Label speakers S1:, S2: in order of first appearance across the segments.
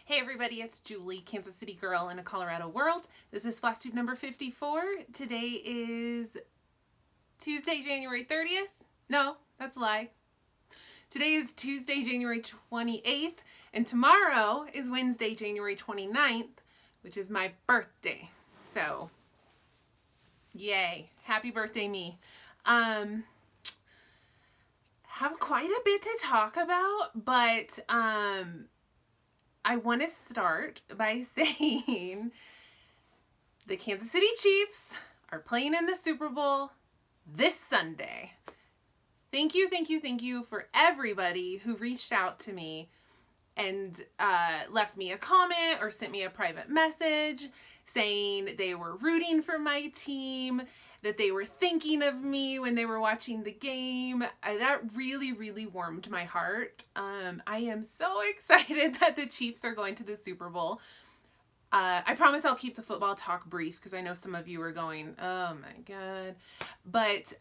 S1: Hey everybody, it's Julie, Kansas City girl in a Colorado world. This is Flosstube number 54. Today is Tuesday, January 30th. No, that's a lie. Today is Tuesday, January 28th, and tomorrow is Wednesday, January 29th, which is my birthday. So, yay. Happy birthday, me. Have quite a bit to talk about, but I want to start by saying the Kansas City Chiefs are playing in the Super Bowl this Sunday. Thank you for everybody who reached out to me and left me a comment or sent me a private message saying they were rooting for my team, that they were thinking of me when they were watching the game. That really warmed my heart. I am so excited that the Chiefs are going to the Super Bowl. I promise I'll keep the football talk brief because I know some of you are going, oh my God. But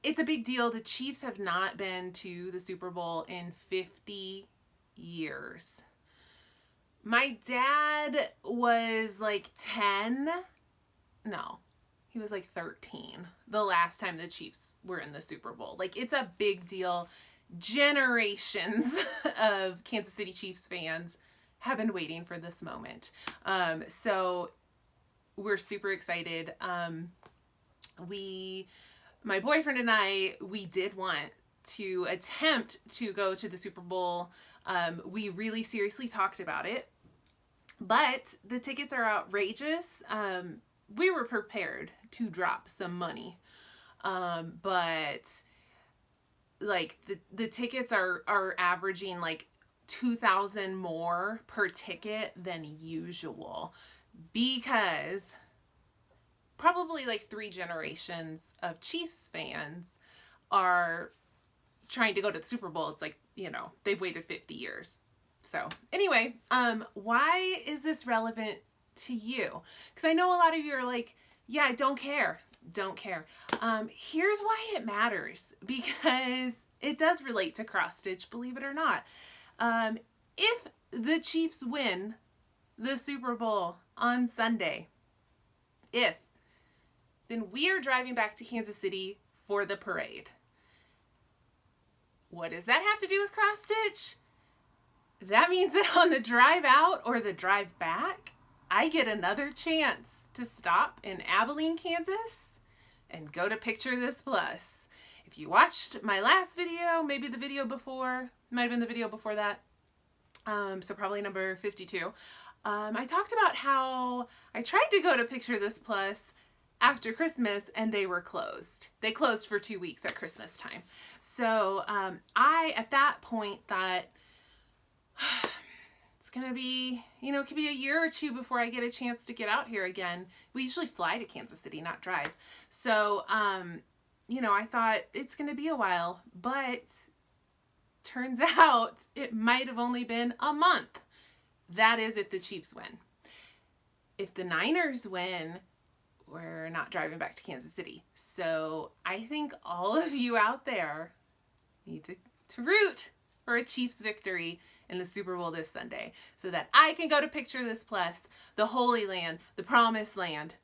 S1: it's a big deal. The Chiefs have not been to the Super Bowl in 50 years. My dad was like 10. No, he was like 13 the last time the Chiefs were in the Super Bowl. Like, it's a big deal. Generations of Kansas City Chiefs fans have been waiting for this moment. So we're super excited. My boyfriend and I, we did want to attempt to go to the Super Bowl. We really seriously talked about it, but the tickets are outrageous. We were prepared to drop some money. But like the tickets are averaging like $2,000 more per ticket than usual because probably like 3 generations of Chiefs fans are trying to go to the Super Bowl. It's like, you know, they've waited 50 years. So anyway, why is this relevant to you? Because I know a lot of you are like, yeah, I don't care. Here's why it matters, because it does relate to cross stitch, believe it or not. If the Chiefs win the Super Bowl on Sunday, then we are driving back to Kansas City for the parade. What does that have to do with cross stitch? That means that on the drive out or the drive back, I get another chance to stop in Abilene, Kansas and go to Picture This Plus. If you watched my last video, maybe the video before, might have been the video before that, so probably number 52, I talked about how I tried to go to Picture This Plus after Christmas and they were closed. They closed for 2 weeks at Christmas time. So I, at that point, thought, it's going to be, you know, it could be a year or two before I get a chance to get out here again. We usually fly to Kansas City, not drive. So, you know, I thought it's going to be a while, but turns out it might have only been a month. That is if the Chiefs win. If the Niners win, we're not driving back to Kansas City. So I think all of you out there need to root for a Chiefs victory in the Super Bowl this Sunday so that I can go to Picture This Plus, the Holy Land, the Promised Land,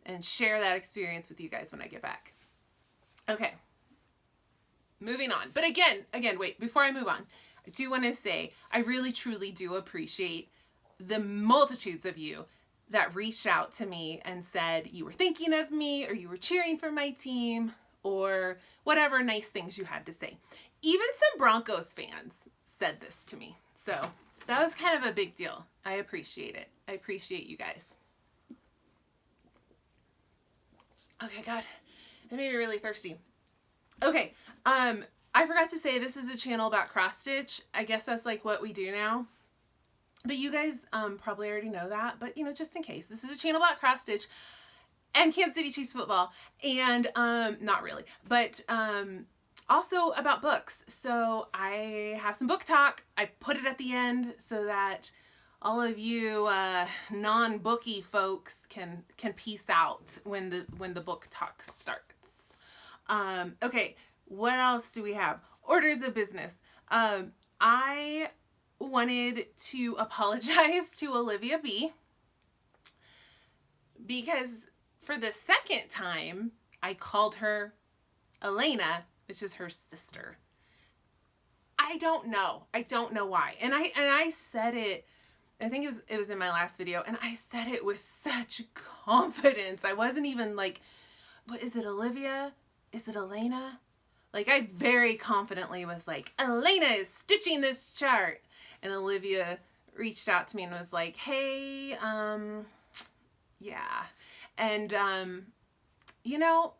S1: and share that experience with you guys when I get back. Okay, moving on. But again, wait, before I move on, I do want to say I really truly do appreciate the multitudes of you that reached out to me and said you were thinking of me or you were cheering for my team or whatever nice things you had to say. Even some Broncos fans said this to me. So that was kind of a big deal. I appreciate it. I appreciate you guys. Okay, God, that made me really thirsty. Okay, I forgot to say this is a channel about cross stitch. I guess that's like what we do now. But you guys probably already know that. But, you know, just in case. This is a channel about cross stitch and Kansas City Chiefs football. And not really. But also about books. So I have some book talk. I put it at the end so that all of you non-booky folks can peace out when the book talk starts. Okay, what else do we have? Orders of business. I wanted to apologize to Olivia B, because for the second time, I called her Elena, which is her sister. I don't know. I don't know why. And I said it, I think it was in my last video, and I said it with such confidence. I wasn't even like, what is it, Olivia? Is it Elena? Like, I very confidently was like, Elena is stitching this chart. And Olivia reached out to me and was like, hey, yeah. And, you know,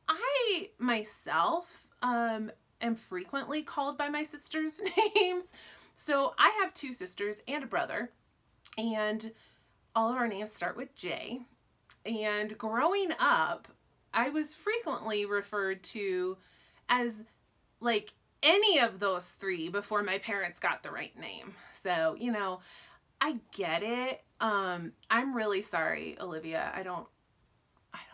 S1: I myself, am frequently called by my sisters' names. So I have 2 sisters and a brother, and all of our names start with J. And growing up, I was frequently referred to as like any of those 3 before my parents got the right name. So, you know, I get it. I'm really sorry, Olivia. I don't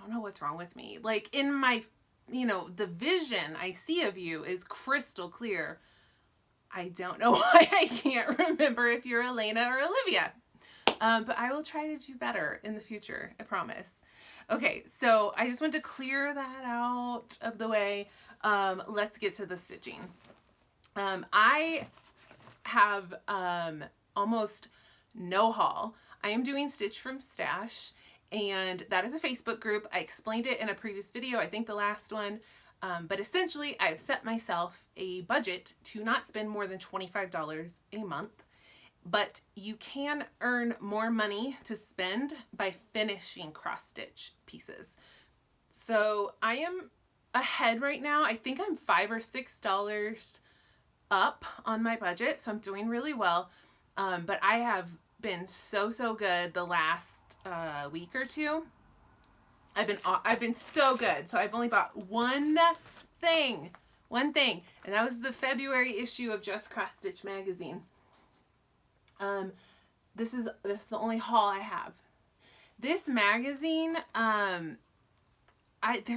S1: know what's wrong with me. Like, in my, you know, the vision I see of you is crystal clear. I don't know why I can't remember if you're Elena or Olivia. But I will try to do better in the future, I promise. Okay, so I just want to clear that out of the way. Let's get to the stitching. I have almost no haul. I am doing Stitch from Stash, and that is a Facebook group. I explained it in a previous video, I think the last one. But essentially, I've set myself a budget to not spend more than $25 a month. But you can earn more money to spend by finishing cross-stitch pieces. So I am ahead right now. I think I'm $5 or $6 up on my budget, so I'm doing really well. But I have been so good the last week or 2. I've been so good. So I've only bought one thing, and that was the February issue of Just Cross Stitch magazine. This is the only haul I have. This magazine, there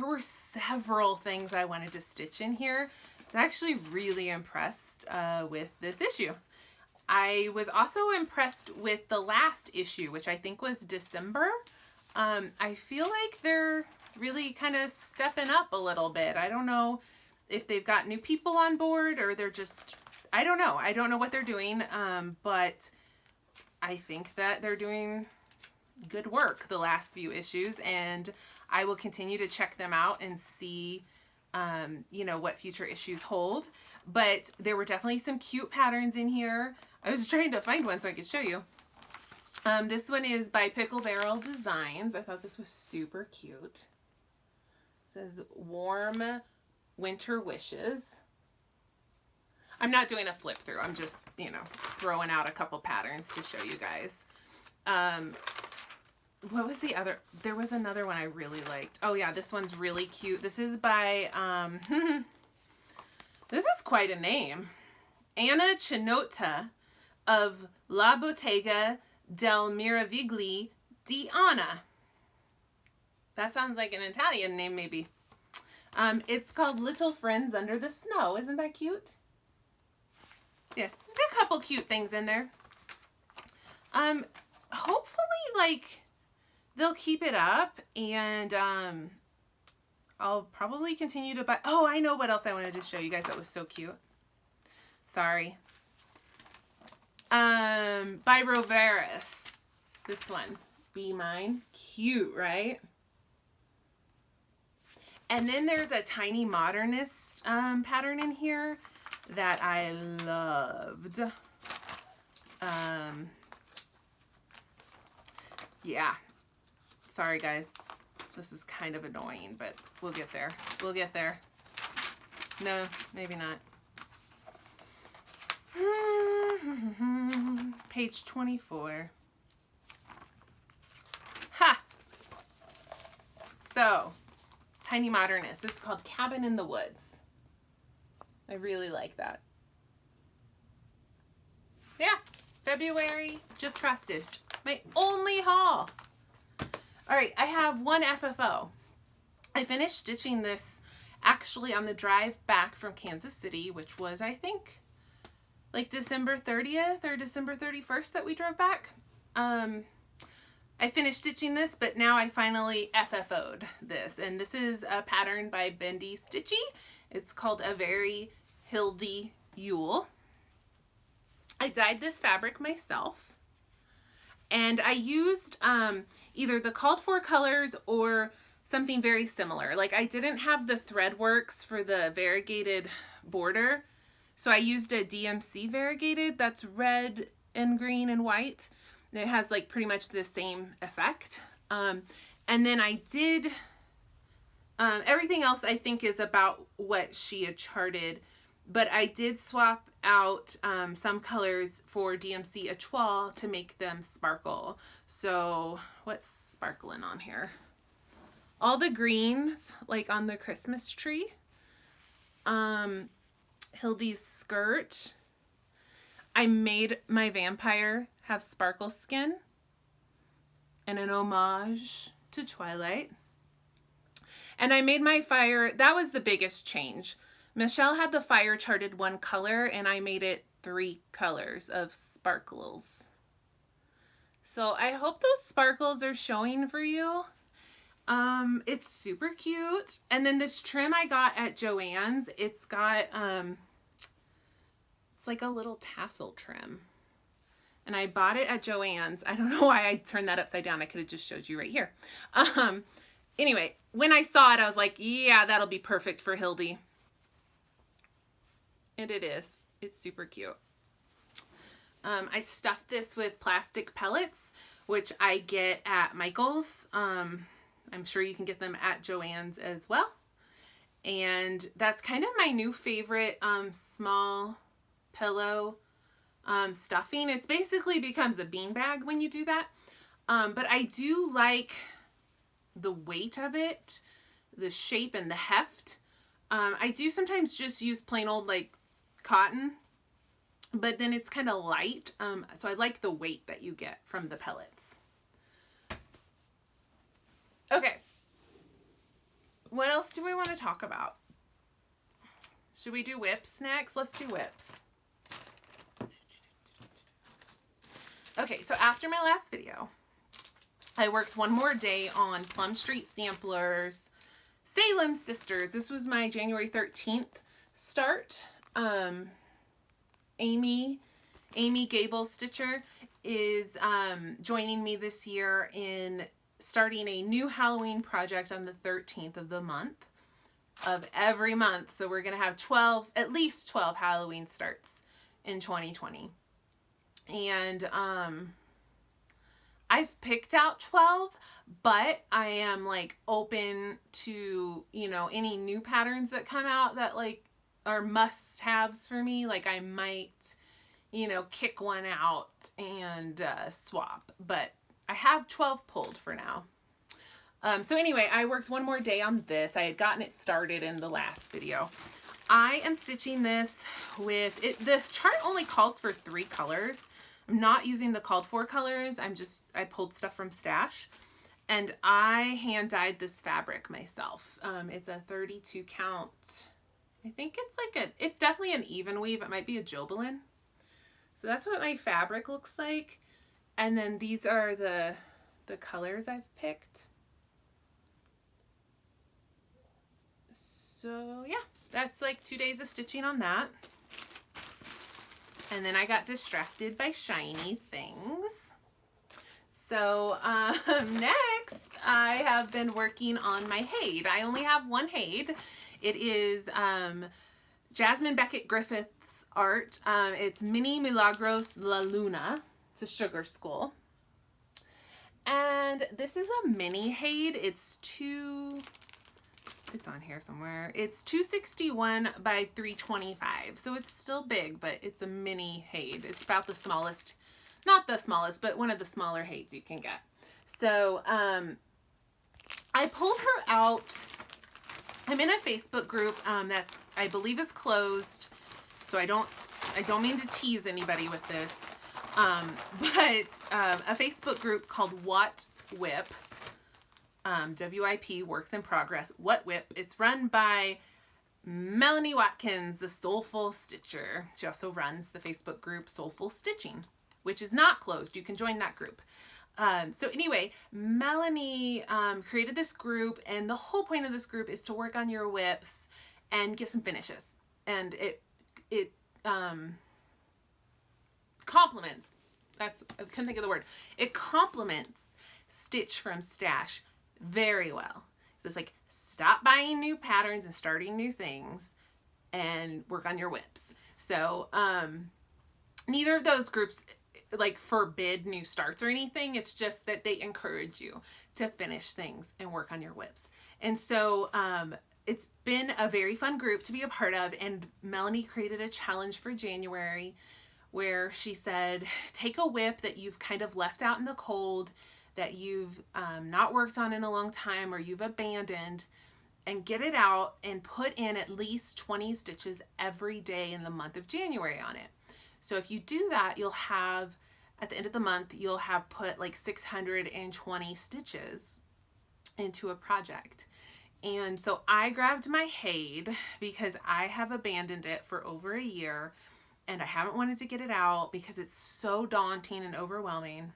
S1: were several things I wanted to stitch in here. I was actually really impressed with this issue. I was also impressed with the last issue, which I think was December. I feel like they're really kind of stepping up a little bit. I don't know if they've got new people on board, or they're just, I don't know. I don't know what they're doing, but I think that they're doing good work the last few issues, and I will continue to check them out and see, you know, what future issues hold. But there were definitely some cute patterns in here. I was trying to find one so I could show you. This one is by Pickle Barrel Designs. I thought this was super cute. It says Warm Winter Wishes. I'm not doing a flip through. I'm just, you know, throwing out a couple patterns to show you guys. What was the other? There was another one I really liked. Oh yeah, this one's really cute. This is by, this is quite a name. Anna Chinota of La Bottega del Mirabilis di Anna. That sounds like an Italian name, maybe. It's called Little Friends Under the Snow. Isn't that cute? Yeah, a couple cute things in there. Hopefully, like, they'll keep it up, and I'll probably continue to buy. Oh, I know what else I wanted to show you guys that was so cute. Sorry. By Roveris. This one. Be Mine. Cute, right? And then there's a tiny modernist pattern in here that I loved. Yeah. Sorry, guys. This is kind of annoying, but we'll get there. We'll get there. No, maybe not. Page 24. Ha! So, Tiny Modernist. It's called Cabin in the Woods. I really like that. Yeah, February, just cross stitch. My only haul. All right, I have one FFO. I finished stitching this actually on the drive back from Kansas City, which was, I think, like December 30th or December 31st that we drove back. I finished stitching this, but now I finally FFO'd this. And this is a pattern by Bendy Stitchy. It's called A Very Hildy Yule. I dyed this fabric myself. And I used either the called for colors or something very similar. Like I didn't have the thread works for the variegated border. So I used a DMC variegated that's red and green and white. It has like pretty much the same effect. And then I did, everything else I think is about what she had charted, but I did swap out some colors for DMC Etoile to make them sparkle. So what's sparkling on here? All the greens, like on the Christmas tree. Hildy's skirt. I made my vampire have sparkle skin and an homage to Twilight. And I made my fire, that was the biggest change. Michelle had the fire charted one color and I made it 3 colors of sparkles. So I hope those sparkles are showing for you. It's super cute. And then this trim I got at Joann's, it's got, it's like a little tassel trim. And I bought it at Joann's. I don't know why I turned that upside down. I could have just showed you right here. Anyway, when I saw it, I was like, yeah, that'll be perfect for Hildy. And it is. It's super cute. I stuffed this with plastic pellets, which I get at Michael's. I'm sure you can get them at Joann's as well. And that's kind of my new favorite small pillow stuffing. It's basically becomes a beanbag when you do that. But I do like the weight of it, the shape and the heft. I do sometimes just use plain old like cotton, but then it's kind of light. So I like the weight that you get from the pellets. Okay. What else do we want to talk about? Should we do whips next? Let's do whips. Okay, so after my last video, I worked one more day on Plum Street Samplers, Salem Sisters. This was my January 13th start. Amy Gable Stitcher is joining me this year in starting a new Halloween project on the 13th of the month, of every month. So we're going to have at least 12 Halloween starts in 2020. And I've picked out 12, but I am like open to, you know, any new patterns that come out that like are must-haves for me. Like I might, you know, kick one out and swap, but I have 12 pulled for now. So anyway, I worked one more day on this. I had gotten it started in the last video. I am stitching this with it. The chart only calls for 3 colors. I'm not using the called for colors. I pulled stuff from Stash and I hand dyed this fabric myself. It's a 32 count. I think it's definitely an even weave. It might be a Jobelin. So that's what my fabric looks like. And then these are the colors I've picked. So yeah, that's like 2 days of stitching on that. And then I got distracted by shiny things. So next I have been working on my Haid. I only have one Haid. It is Jasmine Beckett Griffith's art. It's Mini Milagros La Luna. It's a sugar skull. And this is a mini Haid. It's on here somewhere. It's 261 by 325. So it's still big, but it's a mini Haid. It's about the smallest, not the smallest, but one of the smaller Haids you can get. So I pulled her out. I'm in a Facebook group that's, I believe, is closed. So I don't mean to tease anybody with this. But a Facebook group called What WIP. WIP, Works in Progress, What WIP. It's run by Melanie Watkins, the Soulful Stitcher. She also runs the Facebook group Soulful Stitching, which is not closed. You can join that group. So anyway, Melanie created this group, and the whole point of this group is to work on your whips and get some finishes. And it complements, I couldn't think of the word. It complements Stitch from Stash very well. So it's like, stop buying new patterns and starting new things and work on your whips. So neither of those groups like forbid new starts or anything. It's just that they encourage you to finish things and work on your whips. And so it's been a very fun group to be a part of, and Melanie created a challenge for January where she said, take a whip that you've kind of left out in the cold, that you've not worked on in a long time, or you've abandoned, and get it out and put in at least 20 stitches every day in the month of January on it. So if you do that, you'll have, at the end of the month, you'll have put like 620 stitches into a project. And so I grabbed my Haid because I have abandoned it for over a year and I haven't wanted to get it out because it's so daunting and overwhelming.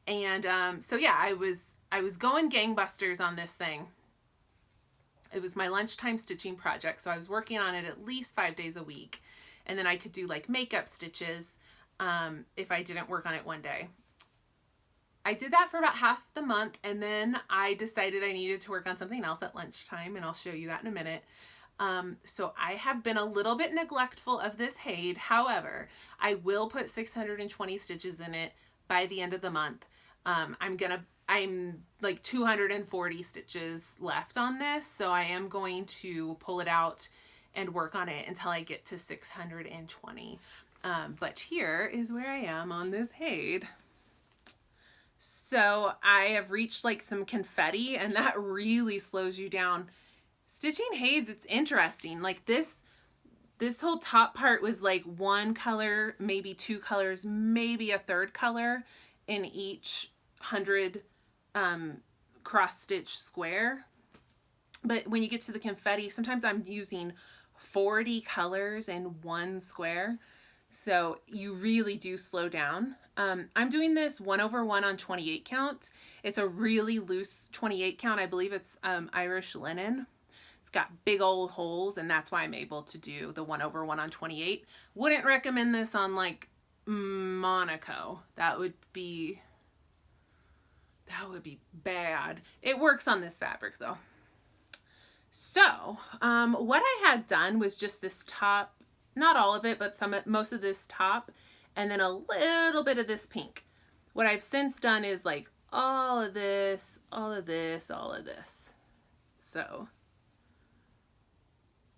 S1: And so yeah, I was going gangbusters on this thing. It was my lunchtime stitching project, so I was working on it at least 5 days a week. And then I could do like makeup stitches if I didn't work on it one day. I did that for about half the month, and then I decided I needed to work on something else at lunchtime, and I'll show you that in a minute. So I have been a little bit neglectful of this Haid. However, I will put 620 stitches in it by the end of the month. I'm like 240 stitches left on this, so I am going to pull it out and work on it until I get to 620. But here is where I am on this Haid. So I have reached like some confetti, and that really slows you down. Stitching Haids, it's interesting. Like this whole top part was like one color, maybe two colors, maybe a third color in each 100 cross stitch square. But when you get to the confetti, sometimes I'm using 40 colors in one square. So you really do slow down. I'm doing this 1/1 on 28 count. It's a really loose 28 count. I believe it's Irish linen. It's got big old holes, and that's why I'm able to do the 1/1 on 28. Wouldn't recommend this on like Monaco. That would be bad. It works on this fabric though. So what I had done was just this top, not all of it, but most of this top, and then a little bit of this pink. What I've since done is like all of this, all of this, all of this. So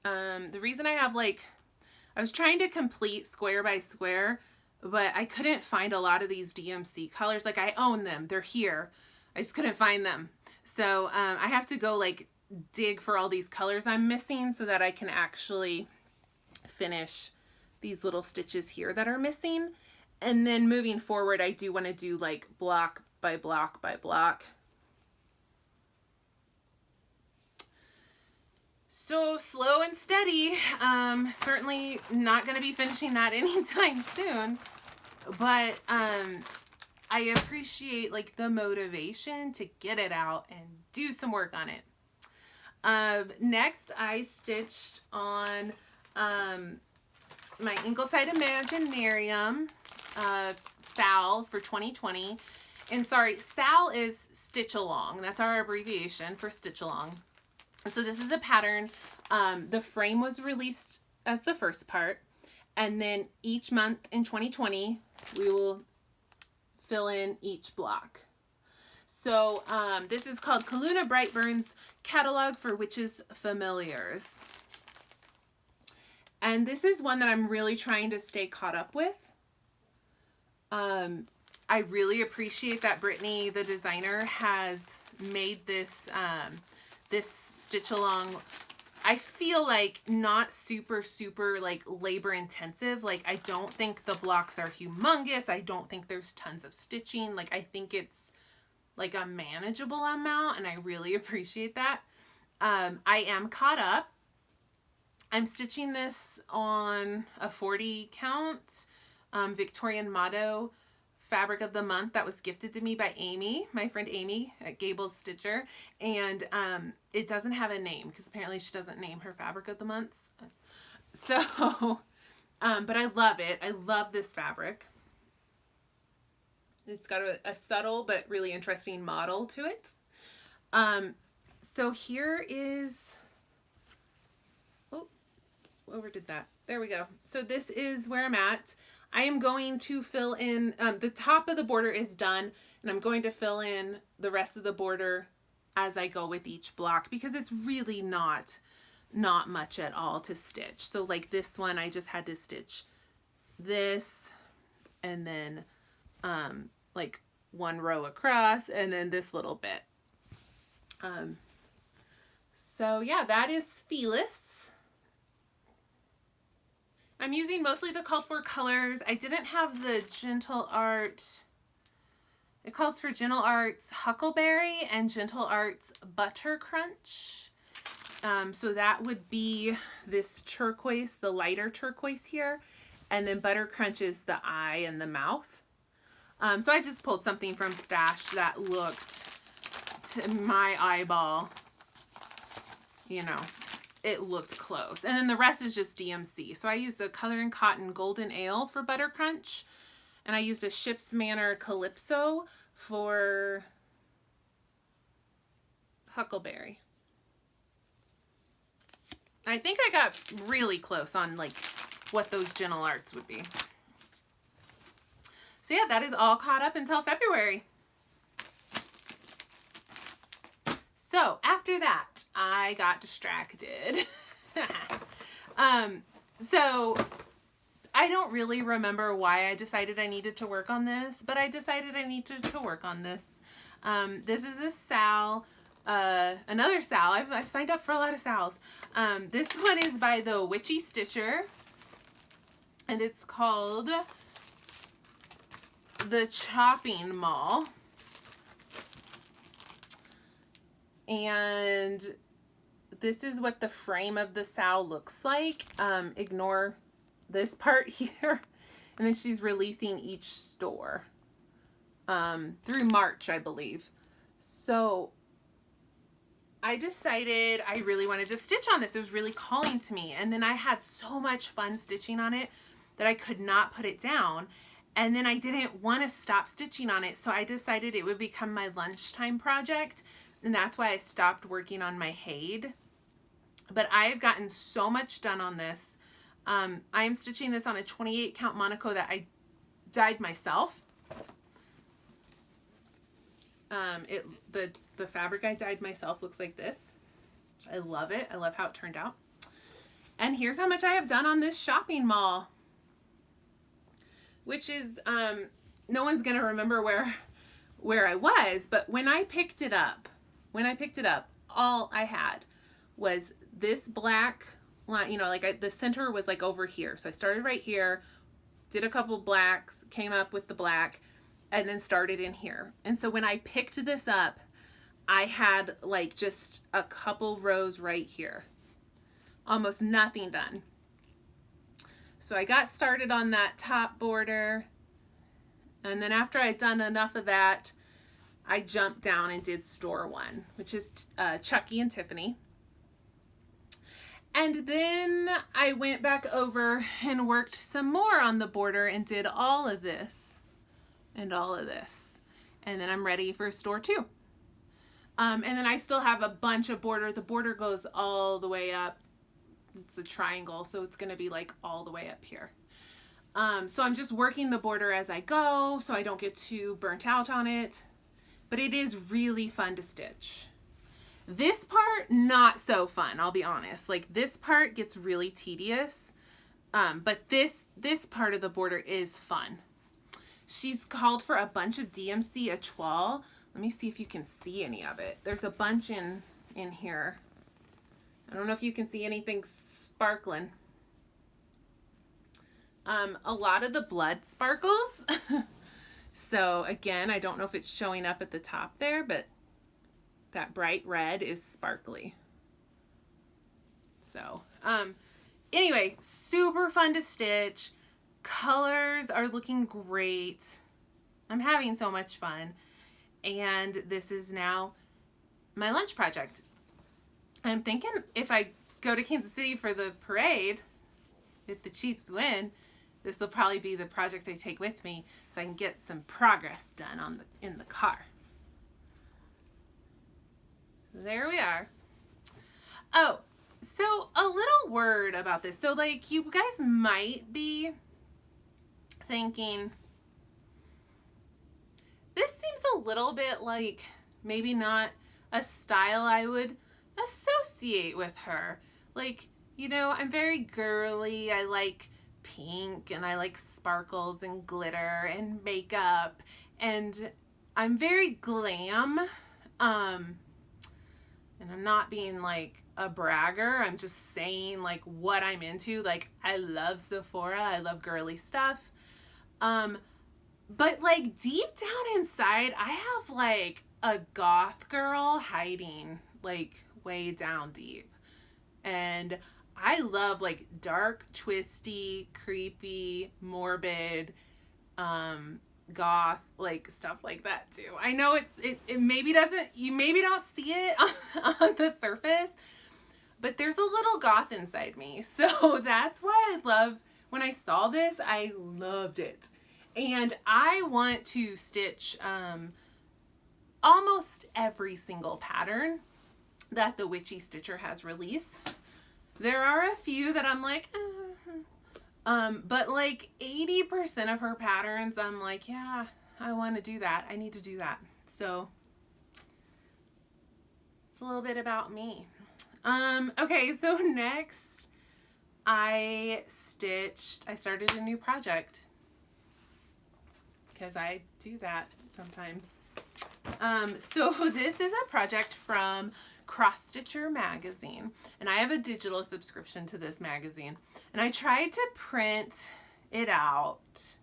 S1: the reason I have like, I was trying to complete square by square, but I couldn't find a lot of these DMC colors. Like I own them, they're here. I just couldn't find them. So I have to go like dig for all these colors I'm missing so that I can actually finish these little stitches here that are missing. And then moving forward, I do want to do like block by block by block. So slow and steady. Certainly not going to be finishing that anytime soon, but I appreciate like the motivation to get it out and do some work on it. Next, I stitched on my Ingleside Imaginarium SAL for 2020. And sorry, SAL is Stitch Along. That's our abbreviation for Stitch Along. So this is a pattern. The frame was released as the first part, and then each month in 2020 we will fill in each block. So this is called Kaluna Brightburn's Catalog for Witches Familiars. And this is one that I'm really trying to stay caught up with. I really appreciate that Brittany, the designer, has made this this stitch along, I feel like not super like labor intensive. Like I don't think the blocks are humongous. I don't think there's tons of stitching. Like I think it's like a manageable amount, and I really appreciate that. I am caught up. I'm stitching this on a 40 count Victorian Motto fabric of the month that was gifted to me by Amy, my friend Amy at Gable's Stitcher. And it doesn't have a name because apparently she doesn't name her fabric of the months. So, but I love it. I love this fabric. It's got a subtle but really interesting model to it. So here is, oh, overdid that. There we go. So this is where I'm at. I am going to fill in, the top of the border is done, and I'm going to fill in the rest of the border as I go with each block because it's really not much at all to stitch. So like this one, I just had to stitch this and then like one row across and then this little bit. So yeah, that is Felis. I'm using mostly the called for colors. I didn't have the Gentle Art. It calls for Gentle Arts Huckleberry and Gentle Arts Butter Crunch. So that would be this turquoise, the lighter turquoise here. And then Butter Crunch is the eye and the mouth. So I just pulled something from Stash that looked to my eyeball, you know, it looked close. And then the rest is just DMC. So I used a Color and Cotton Golden Ale for Butter Crunch. And I used a Ship's Manor Calypso for Huckleberry. I think I got really close on like what those Gentle Arts would be. So yeah, that is all caught up until February. So after that, I got distracted. So I don't really remember why I decided I needed to work on this, but I decided I needed to work on this. This is a Sal, another Sal. I've signed up for a lot of Sals. This one is by the Witchy Stitcher, and it's called The Chopping Mall. And this is what the frame of the Sal looks like. Ignore this part here. And then she's releasing each store through March, I believe. So I decided I really wanted to stitch on this. It was really calling to me. And then I had so much fun stitching on it that I could not put it down. And then I didn't want to stop stitching on it. So I decided it would become my lunchtime project. And that's why I stopped working on my Haid. But I have gotten so much done on this. I am stitching this on a 28 count Monaco that I dyed myself. The fabric I dyed myself looks like this. I love it. I love how it turned out. And here's how much I have done on this shopping mall. Which is, no one's going to remember where I was, but when I picked it up, all I had was this black line, you know, like the center was like over here. So I started right here, did a couple blacks, came up with the black, and then started in here. And so when I picked this up, I had like just a couple rows right here. Almost nothing done. So I got started on that top border. And then after I'd done enough of that, I jumped down and did store one, which is Chucky and Tiffany. And then I went back over and worked some more on the border and did all of this and all of this. And then I'm ready for store two. And then I still have a bunch of border. The border goes all the way up. It's a triangle, so it's going to be like all the way up here. So I'm just working the border as I go so I don't get too burnt out on it. But it is really fun to stitch. This part, not so fun, I'll be honest. Like this part gets really tedious. But this part of the border is fun. She's called for a bunch of DMC Etoile. Let me see if you can see any of it. There's a bunch in here. I don't know if you can see anything sparkling. A lot of the blood sparkles. So again, I don't know if it's showing up at the top there, but that bright red is sparkly. So, Anyway, super fun to stitch. Colors are looking great. I'm having so much fun. And this is now my lunch project. I'm thinking if I go to Kansas City for the parade, if the Chiefs win, this will probably be the project I take with me so I can get some progress done in the car. There we are. Oh, so a little word about this. So like you guys might be thinking, this seems a little bit like maybe not a style I would associate with her. Like, you know, I'm very girly. I like pink and I like sparkles and glitter and makeup, and I'm very glam. And I'm not being like a bragger. I'm just saying like what I'm into. Like I love Sephora. I love girly stuff. But like deep down inside, I have like a goth girl hiding like way down deep. And I love like dark, twisty, creepy, morbid, goth, like stuff like that too. I know it maybe doesn't, you maybe don't see it on the surface, but there's a little goth inside me. So that's why I love, when I saw this, I loved it. And I want to stitch almost every single pattern that the Witchy Stitcher has released. There are a few that I'm like, but like 80% of her patterns, I'm like, yeah, I want to do that. I need to do that. So it's a little bit about me. Okay, so next I started a new project because I do that sometimes. So this is a project from Cross Stitcher magazine, and I have a digital subscription to this magazine, and I tried to print it out,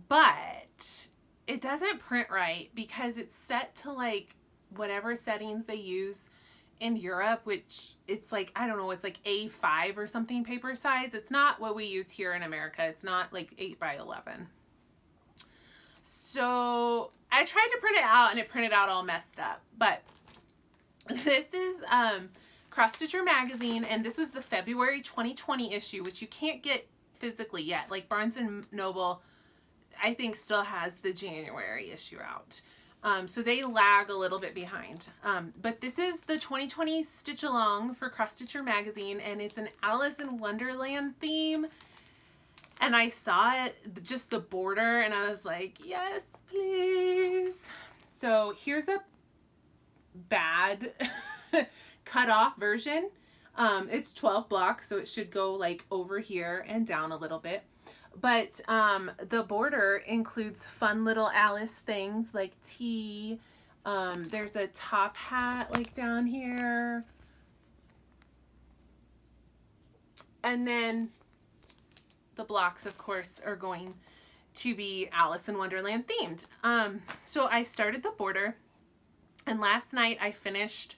S1: but it doesn't print right because it's set to like whatever settings they use in Europe, which it's like, I don't know, it's like A5 or something paper size. It's not what we use here in America. It's not like 8x11. So I tried to print it out and it printed out all messed up, but this is Cross Stitcher magazine, and this was the February 2020 issue, which you can't get physically yet. Like Barnes & Noble, I think, still has the January issue out. So they lag a little bit behind. But this is the 2020 Stitch Along for Cross Stitcher magazine, and it's an Alice in Wonderland theme. And I saw it, just the border, and I was like, yes, please. So here's a bad cut off version. It's 12 blocks, so it should go like over here and down a little bit. But the border includes fun little Alice things like tea. There's a top hat like down here. And then the blocks, of course, are going to be Alice in Wonderland themed. So I started the border, and last night I finished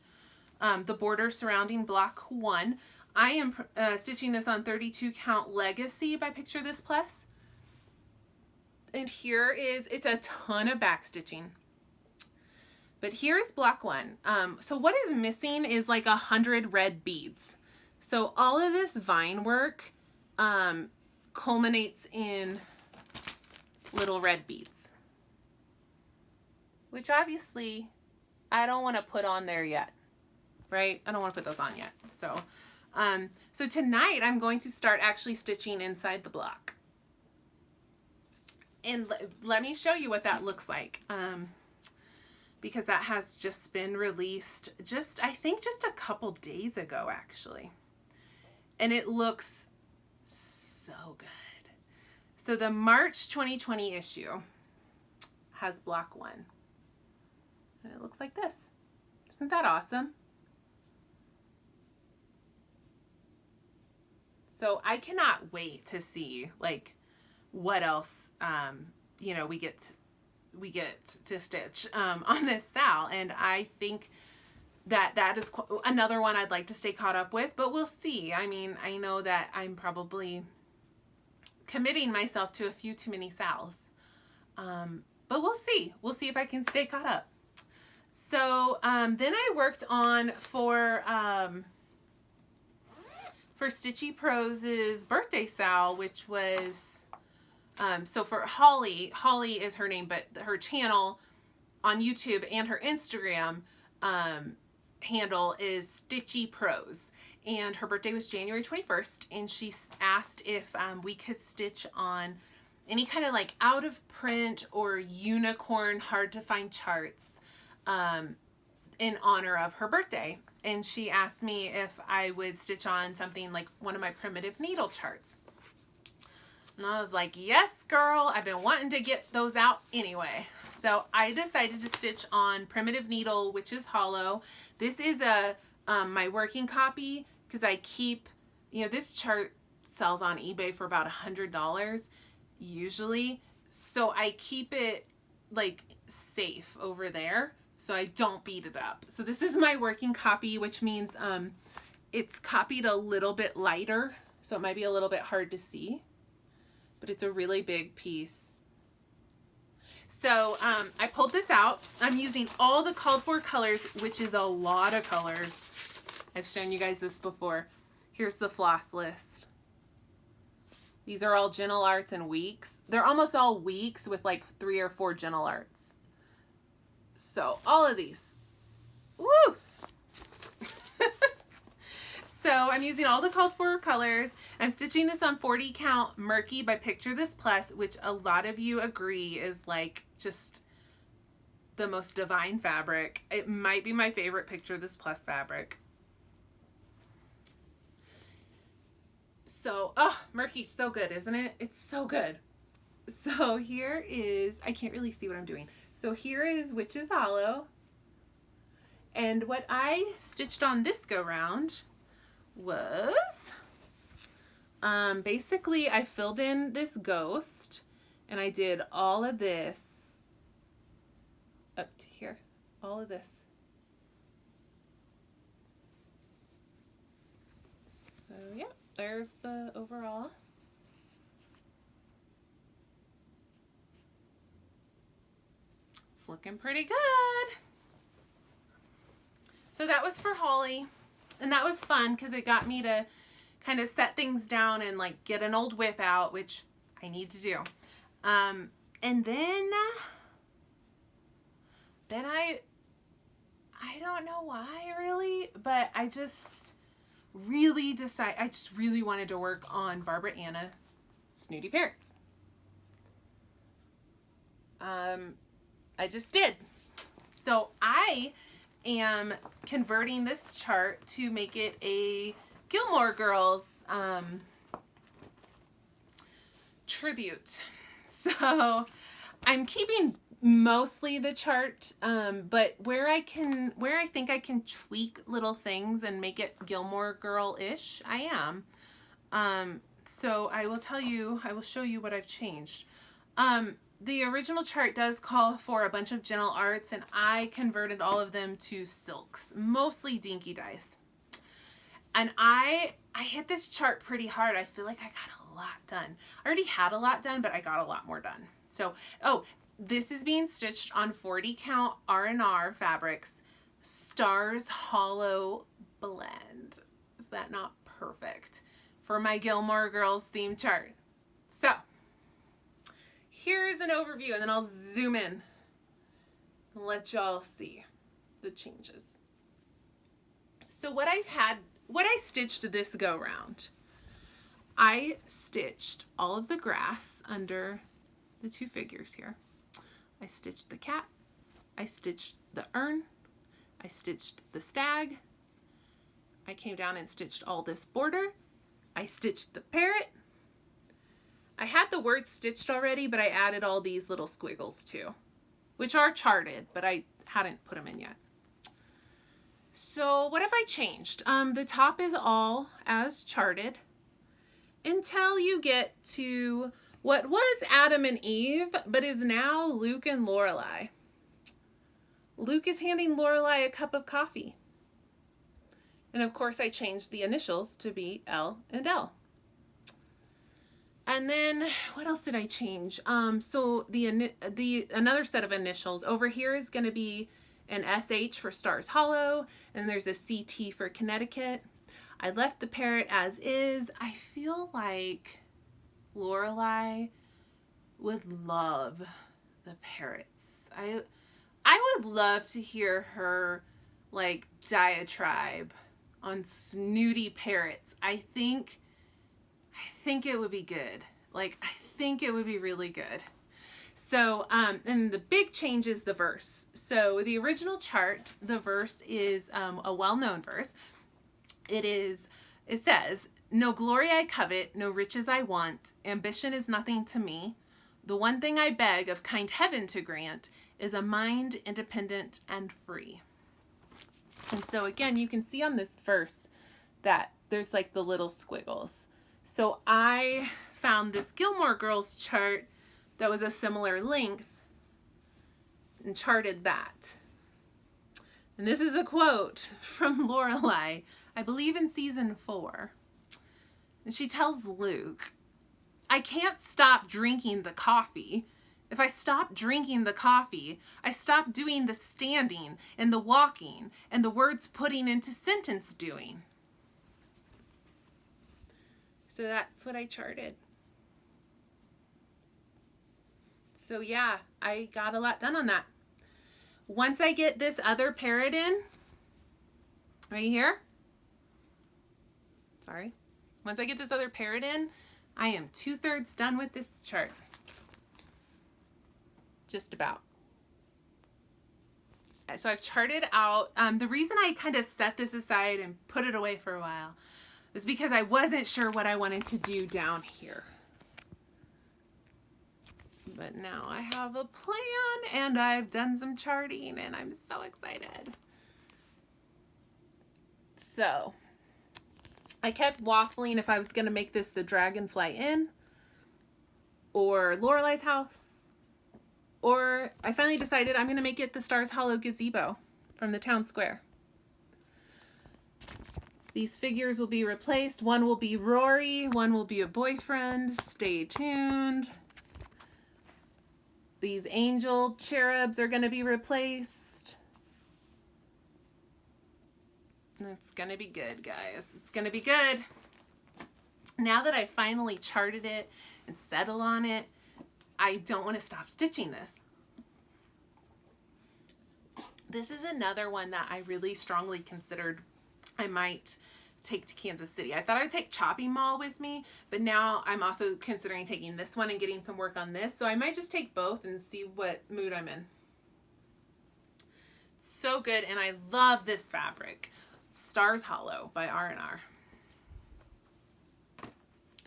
S1: the border surrounding block 1. I am stitching this on 32 count Legacy by Picture This Plus. And here is, it's a ton of back stitching. But here's block 1. So what is missing is like 100 red beads. So all of this vine work culminates in little red beads, which obviously I don't want to put on there yet, right? I don't want to put those on yet. So so tonight I'm going to start actually stitching inside the block. And let me show you what that looks like. Because that has just been released I think just a couple days ago, actually. And it looks so good. So the March 2020 issue has block 1. And it looks like this. Isn't that awesome? So I cannot wait to see like what else you know, we get to stitch on this Sal. And I think that is another one I'd like to stay caught up with, but we'll see. I mean, I know that I'm probably committing myself to a few too many Sals. But we'll see. We'll see if I can stay caught up. So then I worked on for Stitchy Prose's birthday Sal, which was, so for Holly is her name, but her channel on YouTube and her Instagram handle is Stitchy Prose. And her birthday was January 21st, and she asked if we could stitch on any kind of like out of print or unicorn hard to find charts in honor of her birthday. And she asked me if I would stitch on something like one of my primitive needle charts. And I was like, yes, girl, I've been wanting to get those out anyway. So I decided to stitch on Primitive Needle, which is hollow. This is my working copy, because I keep, you know, this chart sells on eBay for about $100 usually. So I keep it like safe over there so I don't beat it up. So this is my working copy, which means it's copied a little bit lighter, so it might be a little bit hard to see, but it's a really big piece. So I pulled this out. I'm using all the called for colors, which is a lot of colors. I've shown you guys this before. Here's the floss list. These are all Gentle Arts and Weeks. They're almost all Weeks with like 3 or 4 Gentle Arts. So all of these. Woo! So I'm using all the called for colors. I'm stitching this on 40 count Murky by Picture This Plus, which a lot of you agree is like just the most divine fabric. It might be my favorite Picture This Plus fabric. So, oh, Murky's so good, isn't it? It's so good. So here is, I can't really see what I'm doing. So here is Witch's Hollow. And what I stitched on this go round was, basically I filled in this ghost and I did all of this up to here, all of this. So yeah, there's the overall. It's looking pretty good. So that was for Holly, and that was fun because it got me to kind of set things down and like get an old whip out, which I need to do. And then I don't know why really, but I just really wanted to work on Barbara Anna Snooty Parrots. I just did. So I am converting this chart to make it a Gilmore Girls tribute. So I'm keeping mostly the chart, but where I think I can tweak little things and make it Gilmore Girl-ish, I am. So I will show you what I've changed. The original chart does call for a bunch of Gentle Arts, and I converted all of them to silks, mostly Dinky Dyes. And I hit this chart pretty hard. I feel like I got a lot done. I already had a lot done, but I got a lot more done. So, this is being stitched on 40 count R&R fabrics, Stars Hollow Blend. Is that not perfect for my Gilmore Girls theme chart? So here's an overview, and then I'll zoom in and let y'all see the changes. So what I stitched this go round, I stitched all of the grass under the 2 figures here. I stitched the cat, I stitched the urn, I stitched the stag, I came down and stitched all this border, I stitched the parrot. I had the words stitched already, but I added all these little squiggles too, which are charted, but I hadn't put them in yet. So what have I changed? The top is all as charted until you get to what was Adam and Eve, but is now Luke and Lorelai. Luke is handing Lorelai a cup of coffee. And of course I changed the initials to be L and L. And then what else did I change? So another set of initials over here is going to be an SH for Stars Hollow, and there's a CT for Connecticut. I left the parrot as is. I feel like Lorelai would love the parrots. I would love to hear her like diatribe on snooty parrots. I think it would be good. Like, I think it would be really good. So, and the big change is the verse. So the original chart, the verse is a well-known verse. It says, "No glory I covet, no riches I want. Ambition is nothing to me. The one thing I beg of kind heaven to grant is a mind independent and free." And so again, you can see on this verse that there's like the little squiggles. So I found this Gilmore Girls chart that was a similar length and charted that. And this is a quote from Lorelai, I believe in season 4. And she tells Luke, "I can't stop drinking the coffee. If I stop drinking the coffee, I stop doing the standing and the walking and the words putting into sentence doing." So that's what I charted. So yeah, I got a lot done on that. Once I get this other parrot in, right here, sorry. Once I get this other parrot in, I am 2/3 done with this chart. Just about. So I've charted out, the reason I kind of set this aside and put it away for a while is because I wasn't sure what I wanted to do down here. But now I have a plan and I've done some charting and I'm so excited. So I kept waffling if I was going to make this the Dragonfly Inn or Lorelai's house, or I finally decided I'm going to make it the Stars Hollow gazebo from the town square. These figures will be replaced. One will be Rory, one will be a boyfriend. Stay tuned. These angel cherubs are going to be replaced. It's going to be good, guys. It's going to be good. Now that I finally charted it and settled on it, I don't want to stop stitching this. This is another one that I really strongly considered I might take to Kansas City. I thought I'd take Chopping Mall with me, but now I'm also considering taking this one and getting some work on this. So I might just take both and see what mood I'm in. It's so good, and I love this fabric. Stars Hollow by R&R.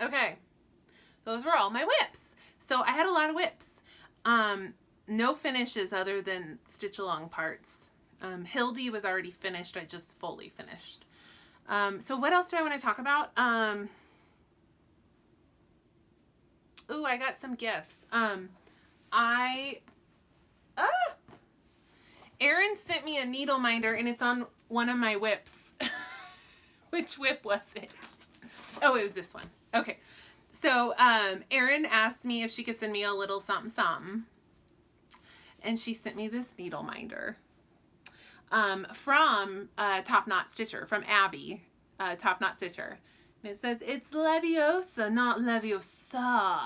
S1: Okay, those were all my whips. So I had a lot of whips. No finishes other than stitch along parts. Hildy was already finished. I just fully finished. So what else do I want to talk about? Ooh, I got some gifts. Erin sent me a needle minder and it's on one of my whips. Which whip was it? Oh, it was this one. Okay. So, Erin asked me if she could send me a little something something. And she sent me this needle minder. From Top Knot Stitcher, from Abby, Top Knot Stitcher. And it says, "It's Leviosa, not Leviosa."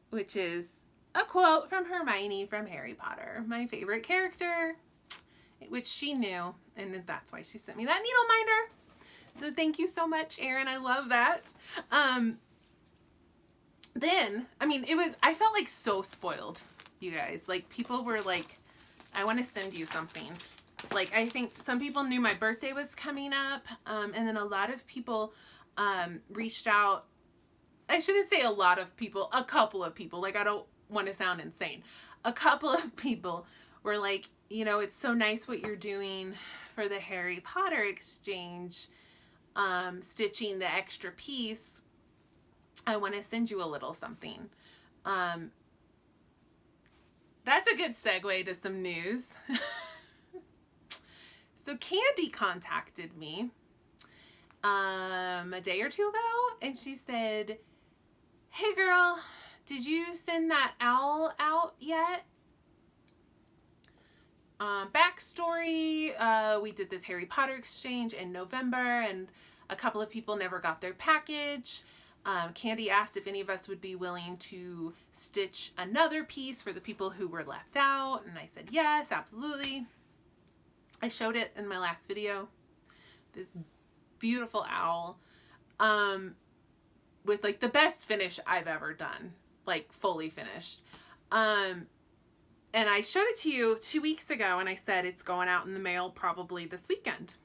S1: Which is a quote from Hermione from Harry Potter, my favorite character, which she knew, and that's why she sent me that needle minder. So thank you so much, Erin. I love that. Then, I mean, I felt like so spoiled, you guys. Like, people were like, "I want to send you something." Like, I think some people knew my birthday was coming up, and then a lot of people reached out. I shouldn't say a lot of people, a couple of people. Like, I don't want to sound insane. A couple of people were like, you know, "It's so nice what you're doing for the Harry Potter exchange, stitching the extra piece. I want to send you a little something." That's a good segue to some news. So Candy contacted me a day or two ago, and she said, hey girl, did you send that owl out yet? Backstory, we did this Harry Potter exchange in November, and a couple of people never got their package. Candy asked if any of us would be willing to stitch another piece for the people who were left out, and I said yes, absolutely. I showed it in my last video. This beautiful owl with like the best finish I've ever done, like fully finished. And I showed it to you 2 weeks ago, and I said it's going out in the mail probably this weekend.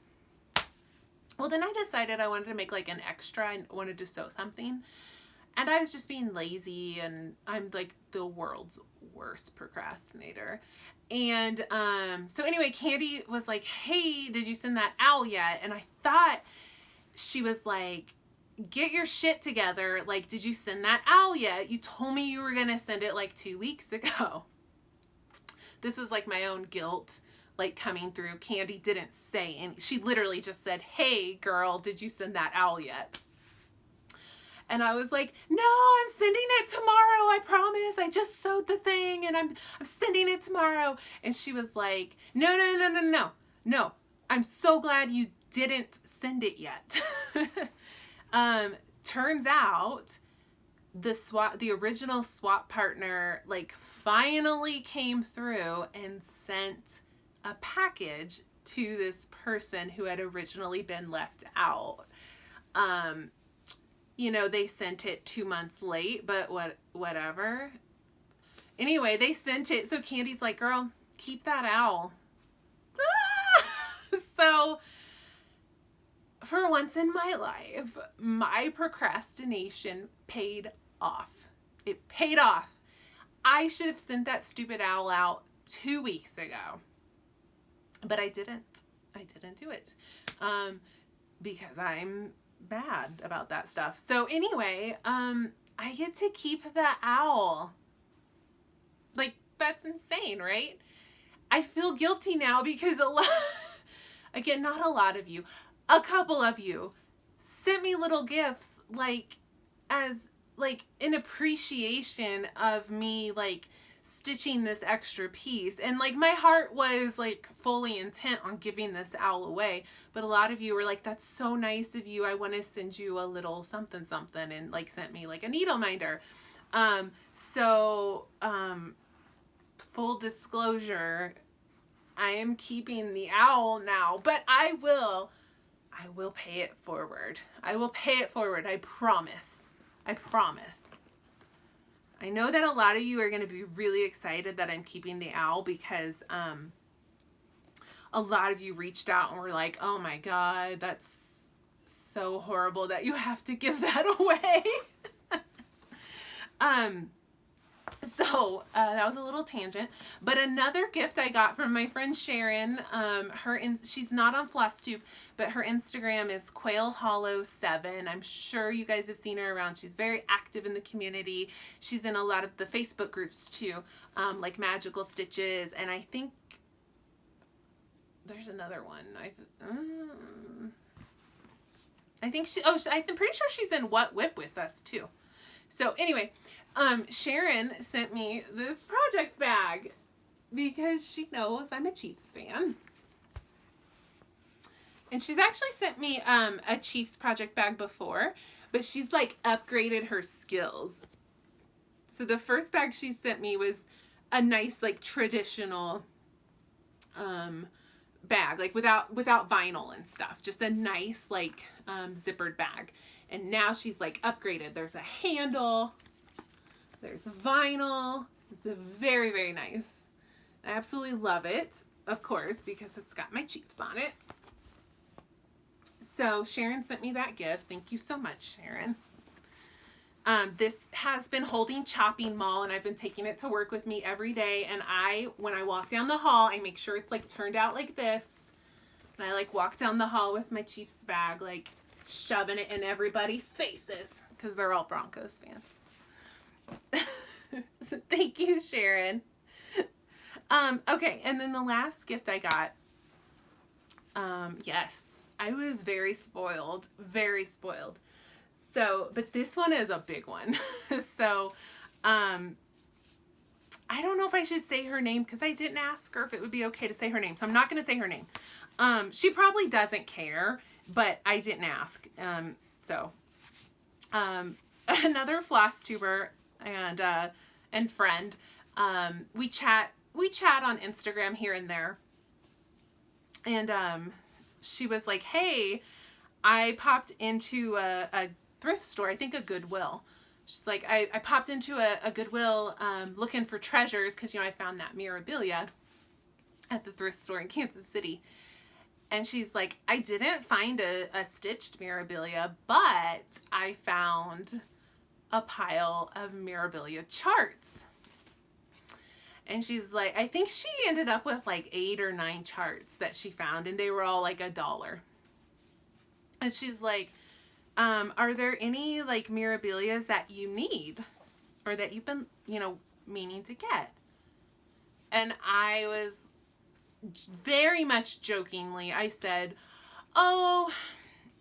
S1: Well, then I decided I wanted to make like an extra. I wanted to sew something, and I was just being lazy, and I'm like the world's worst procrastinator. And so anyway, Candy was like, hey, did you send that owl yet? And I thought she was like, get your shit together. Like, did you send that owl yet? You told me you were going to send it like 2 weeks ago. This was like my own guilt, like coming through. Candy didn't say any. She literally just said, hey girl, did you send that owl yet? And I was like, no, I'm sending it tomorrow. I promise. I just sewed the thing, and I'm sending it tomorrow. And she was like, no. I'm so glad you didn't send it yet. Turns out the original swap partner like finally came through and sent a package to this person who had originally been left out. You know, they sent it 2 months late, but whatever. Anyway, they sent it. So Candy's like, girl, keep that owl. So for once in my life, my procrastination paid off. It paid off. I should have sent that stupid owl out 2 weeks ago, but I didn't. I didn't do it because I'm bad about that stuff. So anyway, I get to keep the owl. Like, that's insane, right? I feel guilty now because again, not a lot of you, a couple of you sent me little gifts, like, as, like, an appreciation of me, like, stitching this extra piece. And, like, my heart was, like, fully intent on giving this owl away. But a lot of you were like, that's so nice of you. I want to send you a little something, something, and, like, sent me, like, a needle minder. Full disclosure, I am keeping the owl now, but I will pay it forward. I will pay it forward. I promise. I promise. I know that a lot of you are going to be really excited that I'm keeping the owl because a lot of you reached out and were like, oh my God, that's so horrible that you have to give that away. So that was a little tangent, but another gift I got from my friend Sharon, she's not on Flosstube, but her Instagram is QuailHollow7. I'm sure you guys have seen her around. She's very active in the community. She's in a lot of the Facebook groups too, like Magical Stitches, and I think there's another one. I'm pretty sure she's in What WIP with us too. So anyway, Sharon sent me this project bag because she knows I'm a Chiefs fan. And she's actually sent me a Chiefs project bag before, but she's like upgraded her skills. So the first bag she sent me was a nice like traditional bag, like without vinyl and stuff, just a nice like zippered bag. And now she's like upgraded. There's a handle, there's vinyl. It's a very, very nice. I absolutely love it, of course, because it's got my Chiefs on it. So Sharon sent me that gift. Thank you so much, Sharon. This has been holding chopping mall, and I've been taking it to work with me every day. And when I walk down the hall, I make sure it's like turned out like this. And I like walk down the hall with my Chiefs bag, like shoving it in everybody's faces because they're all Broncos fans. So thank you, Sharon. Okay, and then the last gift I got Yes, I was very spoiled, very spoiled. So, but this one is a big one. So, I don't know if I should say her name because I didn't ask her if it would be okay to say her name. So I'm not going to say her name. She probably doesn't care, but I didn't ask. Another Flosstuber and friend. We chat on Instagram here and there. And she was like, hey, I popped into a thrift store, I think a Goodwill. She's like, I popped into a Goodwill looking for treasures because, you know, I found that Mirabilia at the thrift store in Kansas City. And she's like, I didn't find a stitched Mirabilia, but I found a pile of Mirabilia charts. And she's like, I think she ended up with like 8 or 9 charts that she found, and they were all like $1. And she's like, are there any like Mirabilias that you need or that you've been, you know, meaning to get? And I was very much jokingly, I said, oh,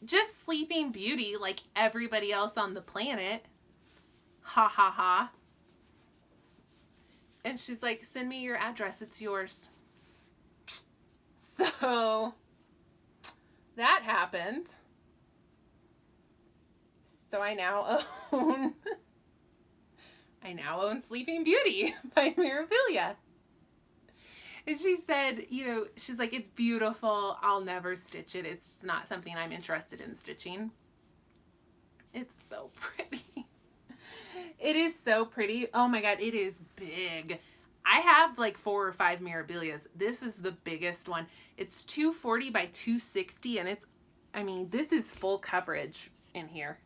S1: just Sleeping Beauty like everybody else on the planet. Ha ha ha. And she's like, send me your address, it's yours. So that happened. So I now own Sleeping Beauty by Mirabilia. And she said, you know, she's like, it's beautiful. I'll never stitch it. It's not something I'm interested in stitching. It's so pretty. It is so pretty. Oh my God, it is big. I have like 4 or 5 Mirabilias. This is the biggest one. It's 240 by 260, and it's, I mean, this is full coverage in here.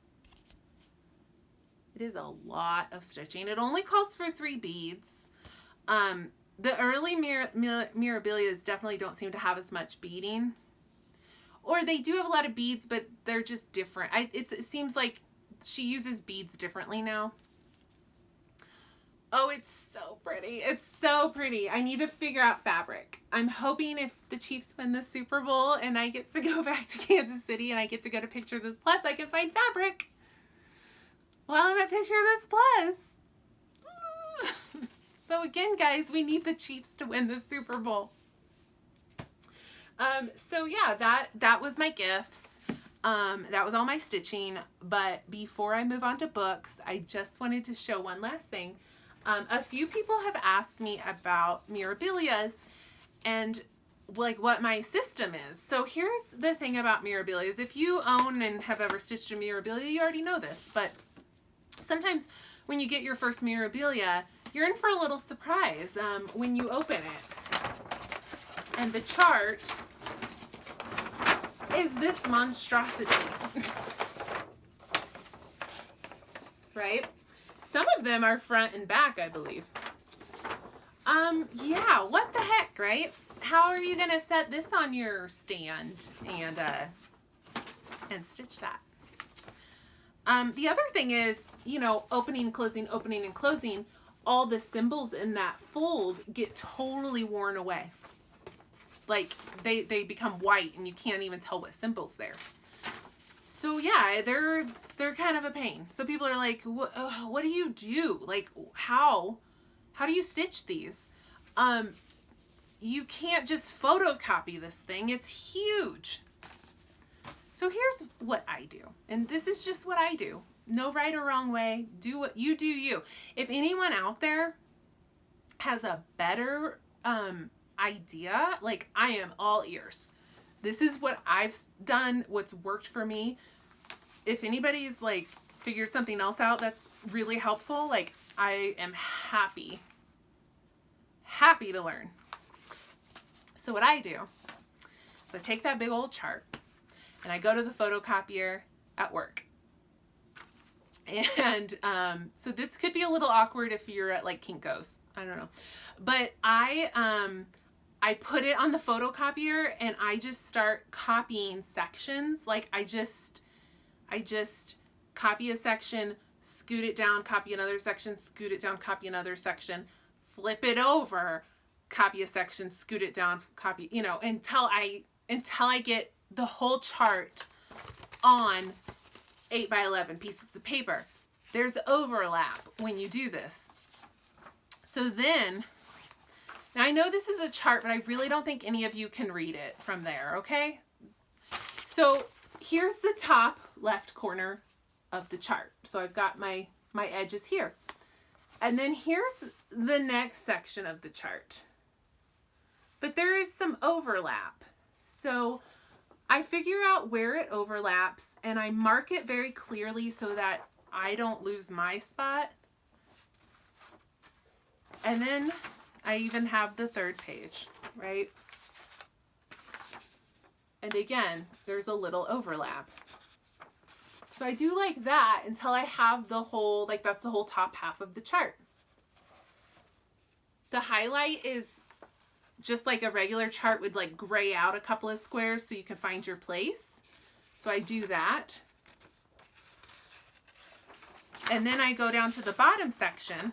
S1: It is a lot of stitching. It only calls for 3 beads. The early Mirabilias definitely don't seem to have as much beading. Or they do have a lot of beads, but they're just different. It seems like she uses beads differently now. Oh, it's so pretty. It's so pretty. I need to figure out fabric. I'm hoping if the Chiefs win the Super Bowl and I get to go back to Kansas City and I get to go to Picture This Plus, I can find fabric while I'm at Picture This Plus. So again, guys, we need the Chiefs to win the Super Bowl. So yeah, that was my gifts. That was all my stitching. But before I move on to books, I just wanted to show one last thing. A few people have asked me about Mirabilias and like what my system is. So here's the thing about Mirabilias. If you own and have ever stitched a Mirabilia, you already know this, but sometimes when you get your first Mirabilia, you're in for a little surprise when you open it. And the chart is this monstrosity. Right? Some of them are front and back, I believe. Yeah, what the heck, right? How are you gonna set this on your stand and stitch that? The other thing is, you know, opening and closing, all the symbols in that fold get totally worn away. Like they become white and you can't even tell what symbol's there. So yeah, they're kind of a pain. So people are like, what do you do? Like how do you stitch these? You can't just photocopy this thing. It's huge. So here's what I do. And this is just what I do. No right or wrong way. Do what you do you. If anyone out there has a better idea, like I am all ears. This is what I've done, what's worked for me. If anybody's like figured something else out that's really helpful, like I am happy to learn. So what I do is I take that big old chart and I go to the photocopier at work. And so this could be a little awkward if you're at like Kinko's. I don't know. But I put it on the photocopier and I just start copying sections. Like I just copy a section, scoot it down, copy another section, scoot it down, copy another section, flip it over, copy a section, scoot it down, copy, you know, until until I get the whole chart on 8x11 pieces of paper. There's overlap when you do this. So then, now I know this is a chart, but I really don't think any of you can read it from there, okay? So here's the top left corner of the chart. So I've got my edges here. And then here's the next section of the chart. But there is some overlap. So I figure out where it overlaps and I mark it very clearly so that I don't lose my spot. And then I even have the third page, right? And again, there's a little overlap. So I do like that until I have the whole, like that's the whole top half of the chart. The highlight is just like a regular chart would like gray out a couple of squares so you can find your place. So I do that. And then I go down to the bottom section.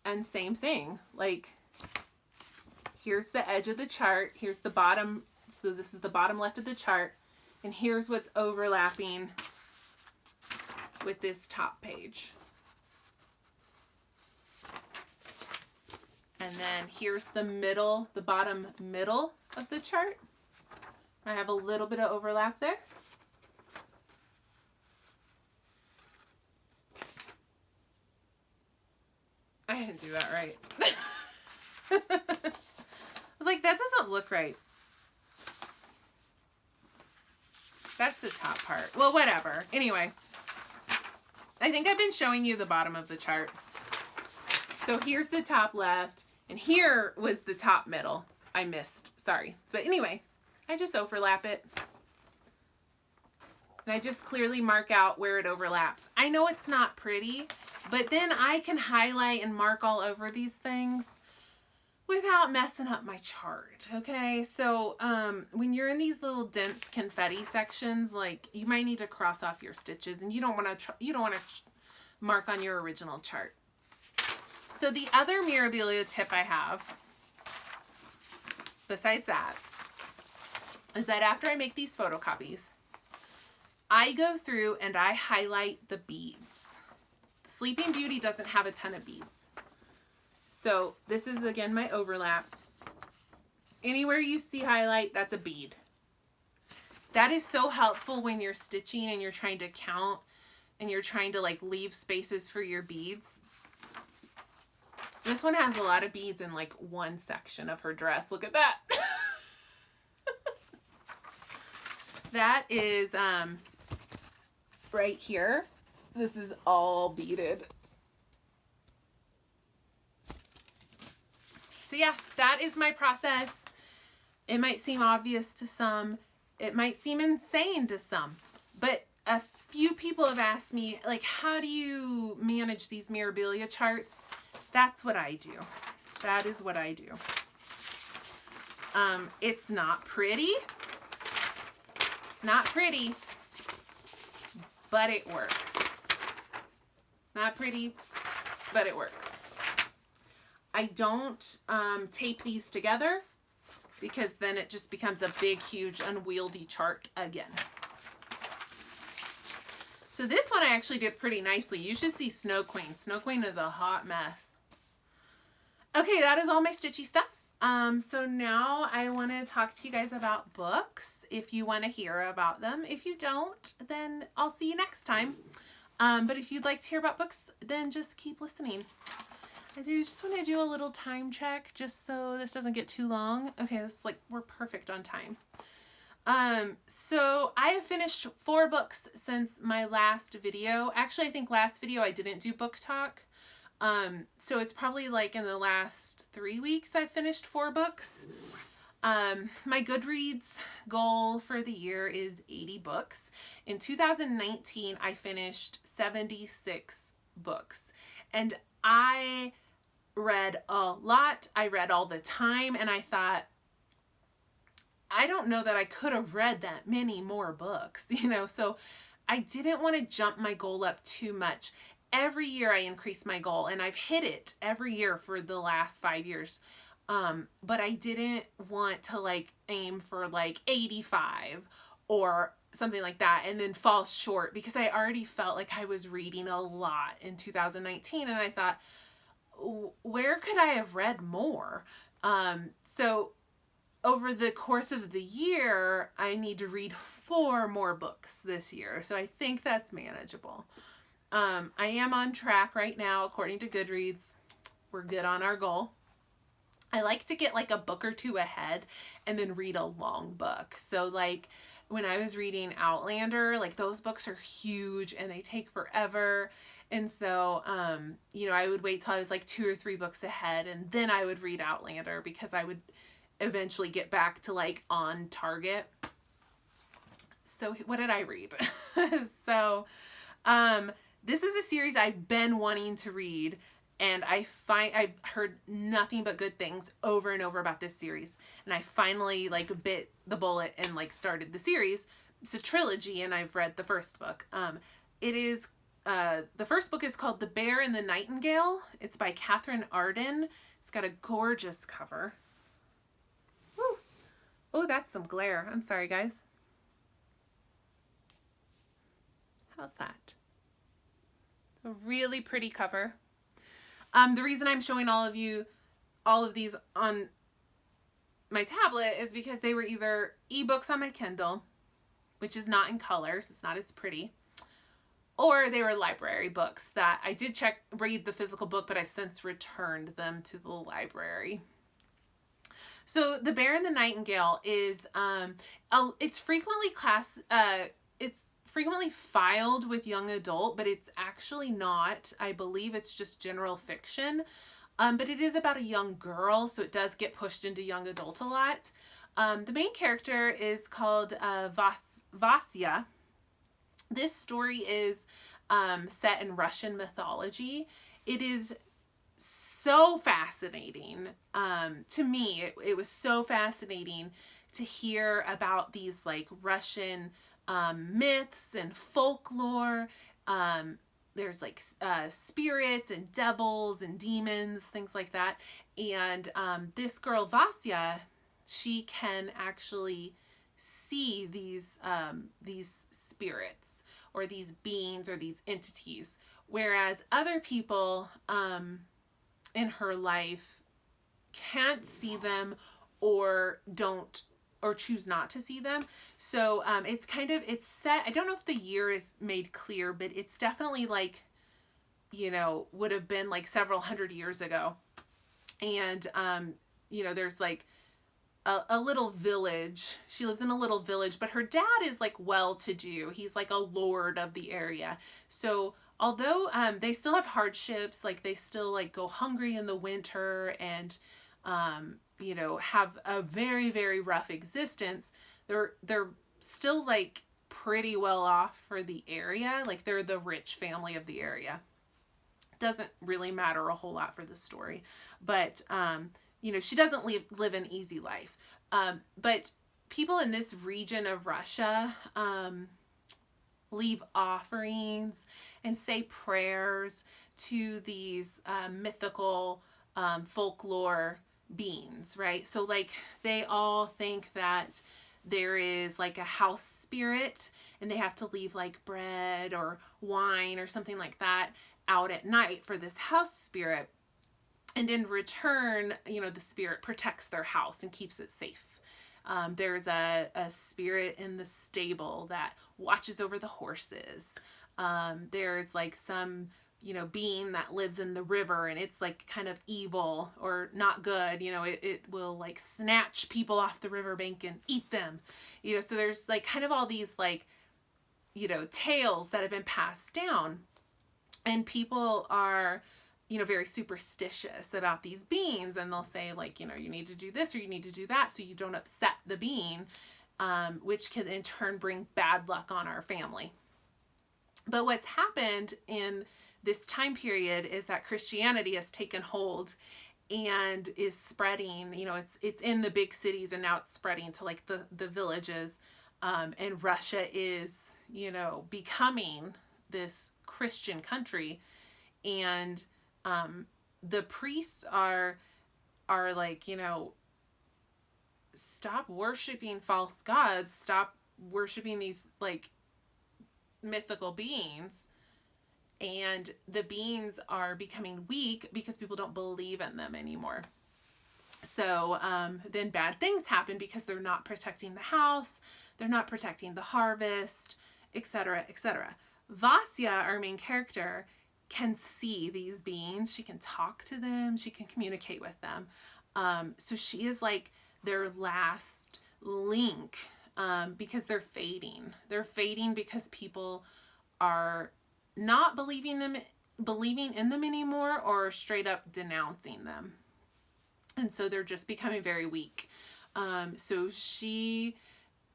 S1: And same thing, like here's the edge of the chart, here's the bottom, so this is the bottom left of the chart, and here's what's overlapping with this top page. And then here's the middle, the bottom middle of the chart. I have a little bit of overlap there. I didn't do that right. I was like, that doesn't look right. That's the top part. Well, whatever. Anyway, I think I've been showing you the bottom of the chart. So here's the top left, and here was the top middle. I missed, sorry. But anyway, I just overlap it. And I just clearly mark out where it overlaps. I know it's not pretty, but then I can highlight and mark all over these things without messing up my chart, okay? So when you're in these little dense confetti sections, like you might need to cross off your stitches, and you don't want to mark on your original chart. So the other Mirabilis tip I have, besides that, is that after I make these photocopies, I go through and I highlight the beads. Sleeping Beauty doesn't have a ton of beads. So this is again my overlap. Anywhere you see highlight, that's a bead. That is so helpful when you're stitching and you're trying to count and you're trying to like leave spaces for your beads. This one has a lot of beads in like one section of her dress. Look at that. That is right here. This is all beaded. So yeah, that is my process. It might seem obvious to some. It might seem insane to some. But a few people have asked me, like, how do you manage these Mirabilis charts? That's what I do. That is what I do. It's not pretty. It's not pretty, but it works. It's not pretty, but it works. I don't tape these together because then it just becomes a big, huge, unwieldy chart again. So this one I actually did pretty nicely. You should see Snow Queen. Snow Queen is a hot mess. Okay, that is all my stitchy stuff. So now I want to talk to you guys about books if you want to hear about them. If you don't, then I'll see you next time. But if you'd like to hear about books, then just keep listening. I just want to do a little time check just so this doesn't get too long. Okay, this is like, we're perfect on time. So I have finished 4 books since my last video. Actually, I think last video I didn't do book talk. So it's probably like in the last 3 weeks I finished 4 books. My Goodreads goal for the year is 80 books. In 2019, I finished 76 books. And I read a lot. I read all the time, and I thought, I don't know that I could have read that many more books, you know, so I didn't want to jump my goal up too much. every year I increase my goal, and I've hit it every year for the last 5 years. But I didn't want to like aim for like 85 or something like that and then fall short, because I already felt like I was reading a lot in 2019, and I thought, where could I have read more? So over the course of the year, I need to read 4 more books this year. So I think that's manageable. I am on track right now, according to Goodreads. We're good on our goal. I like to get like a book or 2 ahead and then read a long book. So like when I was reading Outlander, like those books are huge and they take forever. And so, you know, I would wait till I was like 2 or 3 books ahead, and then I would read Outlander, because I would eventually get back to like on target. So what did I read? So, this is a series I've been wanting to read, and I've heard nothing but good things over and over about this series. And I finally like bit the bullet and like started the series. It's a trilogy, and I've read the first book. It is, the first book is called The Bear and the Nightingale. It's by Catherine Arden. It's got a gorgeous cover. Woo. Oh, that's some glare. I'm sorry, guys. How's that? A really pretty cover. The reason I'm showing all of these on my tablet is because they were either ebooks on my Kindle, which is not in colors, it's not as pretty, or they were library books that I did read the physical book, but I've since returned them to the library. So The Bear and the Nightingale is, it's frequently frequently filed with young adult, but it's actually not. I believe it's just general fiction. But it is about a young girl, so it does get pushed into young adult a lot. The main character is called Vasya. This story is set in Russian mythology. It is so fascinating. To me, it was so fascinating to hear about these like Russian myths and folklore. There's like spirits and devils and demons, things like that. And this girl Vasya, she can actually see these spirits or these beings or these entities, whereas other people in her life can't see them or don't, or choose not to see them. So it's set, I don't know if the year is made clear, but it's definitely like, you know, would have been like several hundred years ago. And, you know, there's like a little village. She lives in a little village, but her dad is like well-to-do. He's like a lord of the area. So although they still have hardships, like they still like go hungry in the winter and, you know, have a very, very rough existence, they're still like pretty well off for the area. Like they're the rich family of the area. Doesn't really matter a whole lot for the story, but you know, she doesn't live an easy life. But people in this region of Russia leave offerings and say prayers to these mythical folklore beings, right? So like they all think that there is like a house spirit, and they have to leave like bread or wine or something like that out at night for this house spirit. And in return, you know, the spirit protects their house and keeps it safe. There's a spirit in the stable that watches over the horses. There's like some, you know, being that lives in the river, and it's like kind of evil or not good. You know, it will like snatch people off the riverbank and eat them. You know, so there's like kind of all these like, you know, tales that have been passed down, and people are, you know, very superstitious about these beings, and they'll say like, you know, you need to do this or you need to do that so you don't upset the being, which can in turn bring bad luck on our family. But what's happened in this time period is that Christianity has taken hold and is spreading. You know, it's in the big cities, and now it's spreading to like the villages, and Russia is, you know, becoming this Christian country. and the priests are like, you know, stop worshiping false gods, stop worshiping these like mythical beings. And the beings are becoming weak because people don't believe in them anymore. So then bad things happen because they're not protecting the house, they're not protecting the harvest, etc., etc. Vasya, our main character, can see these beings. She can talk to them. She can communicate with them. So she is like their last link because they're fading. They're fading because people are not believing in them anymore, or straight up denouncing them. And so they're just becoming very weak. So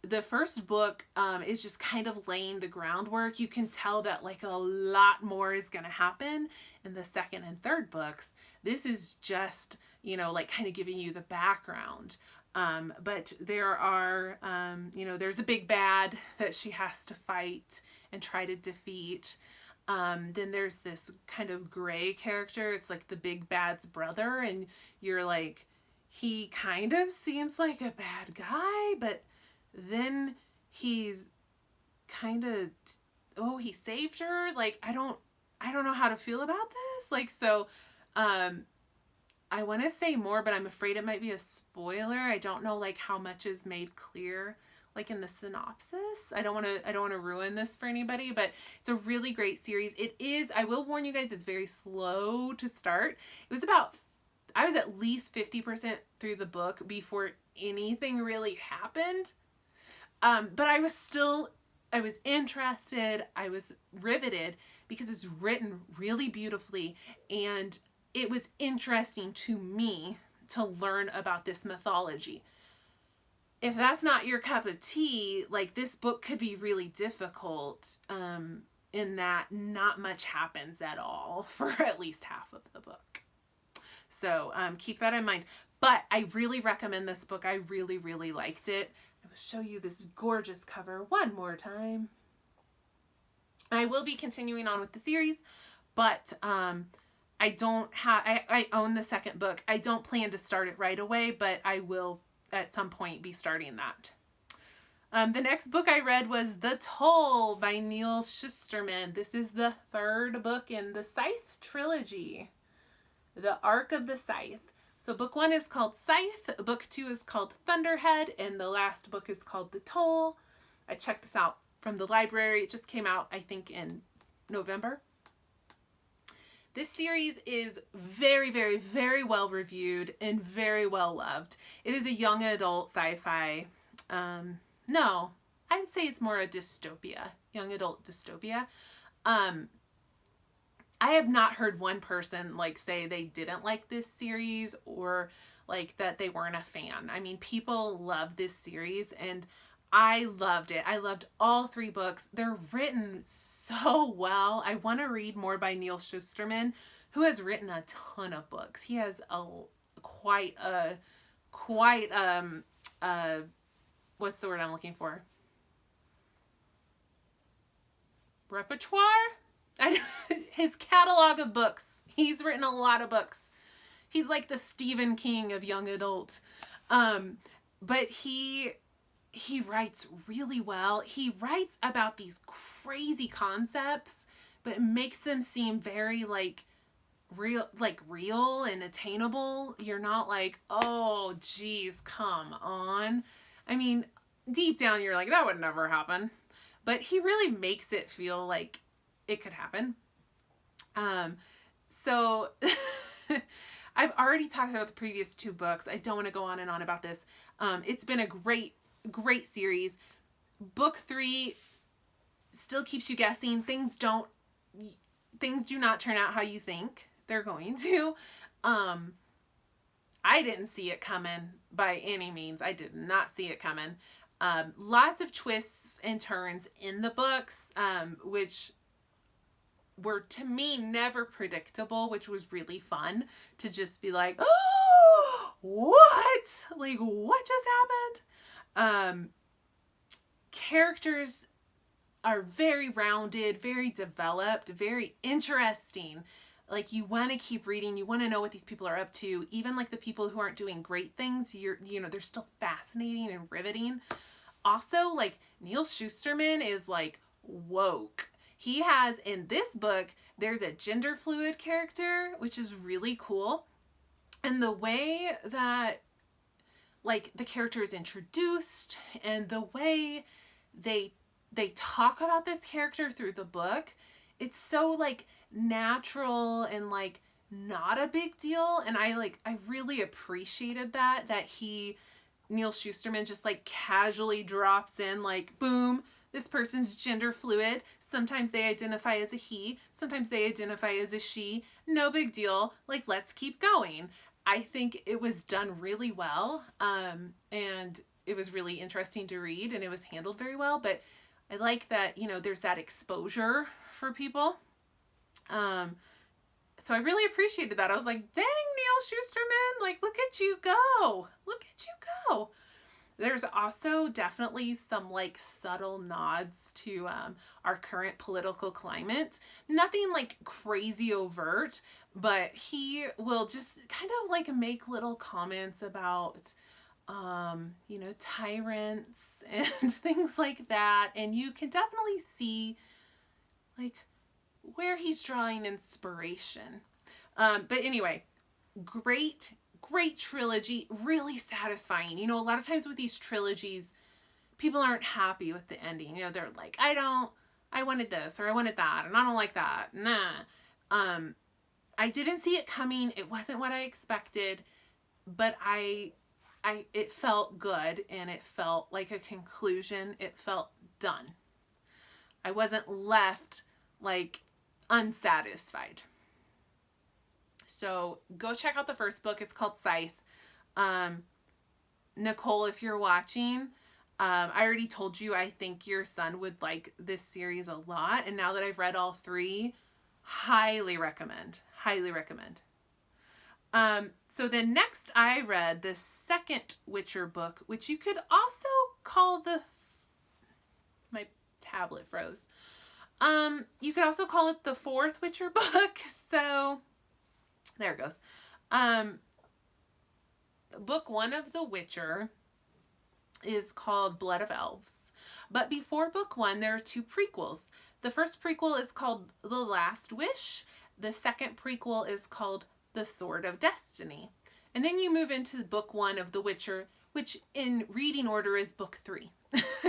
S1: the first book is just kind of laying the groundwork. You can tell that like a lot more is going to happen in the second and third books. This is just, you know, like kind of giving you the background. But there are, you know, there's a big bad that she has to fight and try to defeat. Then there's this kind of gray character. It's like the big bad's brother, and you're like, he kind of seems like a bad guy, but then he's kind of, oh, he saved her. Like, I don't know how to feel about this. Like, so, I want to say more, but I'm afraid it might be a spoiler. I don't know like how much is made clear like in the synopsis. I don't want to ruin this for anybody, but it's a really great series. It is, I will warn you guys, it's very slow to start. I was at least 50% through the book before anything really happened. But I was interested. I was riveted because it's written really beautifully, and it was interesting to me to learn about this mythology. If that's not your cup of tea, like this book could be really difficult in that not much happens at all for at least half of the book. So keep that in mind. But I really recommend this book. I really, really liked it. I will show you this gorgeous cover one more time. I will be continuing on with the series, but I own the second book. I don't plan to start it right away, but I will at some point be starting that. The next book I read was The Toll by Neil Shusterman. This is the third book in the Scythe trilogy, The Arc of the Scythe. So book 1 is called Scythe, book 2 is called Thunderhead, and the last book is called The Toll. I checked this out from the library. It just came out, I think, in November. This series is very, very, very well reviewed and very well loved. It is a young adult sci-fi. No, I would say it's more a dystopia, young adult dystopia. I have not heard one person like say they didn't like this series or like that they weren't a fan. I mean, people love this series and I loved it. I loved all 3 books. They're written so well. I want to read more by Neil Shusterman, who has written a ton of books. He has quite what's the word I'm looking for? Repertoire? His catalog of books. He's written a lot of books. He's like the Stephen King of young adult. But he writes really well. He writes about these crazy concepts, but makes them seem very like real and attainable. You're not like, oh geez, come on. I mean, deep down you're like, that would never happen. But he really makes it feel like it could happen. So I've already talked about the previous 2 books. I don't want to go on and on about this. It's been a great series. Book 3 still keeps you guessing. Things do not turn out how you think they're going to. I didn't see it coming by any means. I did not see it coming. Lots of twists and turns in the books, which were to me never predictable, which was really fun to just be like, oh, what? Like, what just happened? Characters are very rounded, very developed, very interesting. like you want to keep reading. You want to know what these people are up to. Even like the people who aren't doing great things, they're still fascinating and riveting. Also, like Neil Shusterman is like woke. He has, in this book, there's a gender fluid character, which is really cool. And the way that like the character is introduced and the way they talk about this character through the book, it's so like natural and like not a big deal. And I really appreciated that Neil Shusterman just like casually drops in like, boom, this person's gender fluid. Sometimes they identify as a he, sometimes they identify as a she. No big deal. Like, let's keep going. I think it was done really well. And it was really interesting to read, and it was handled very well. But I like that, there's that exposure for people. So I really appreciated that. I was like, dang, Neil Shusterman, like, look at you go. Look at you go. There's also definitely some like subtle nods to our current political climate. Nothing like crazy overt, but he will just kind of like make little comments about, tyrants and things like that. And you can definitely see like where he's drawing inspiration. But anyway, great trilogy, really satisfying. A lot of times with these trilogies, people aren't happy with the ending. They're like, I wanted this or I wanted that and I don't like that. Nah. I didn't see it coming. It wasn't what I expected, but it felt good and it felt like a conclusion. It felt done. I wasn't left like unsatisfied. So go check out the first book. It's called Scythe. Nicole, if you're watching, I already told you I think your son would like this series a lot. And now that I've read all three, highly recommend. Highly recommend. So then next I read the second Witcher book, which you could also call my tablet froze. You could also call it the fourth Witcher book. So there it goes. Book one of The Witcher is called Blood of Elves. But before book one, there are two prequels. The first prequel is called The Last Wish. The second prequel is called The Sword of Destiny. And then you move into book one of The Witcher, which in reading order is book 3.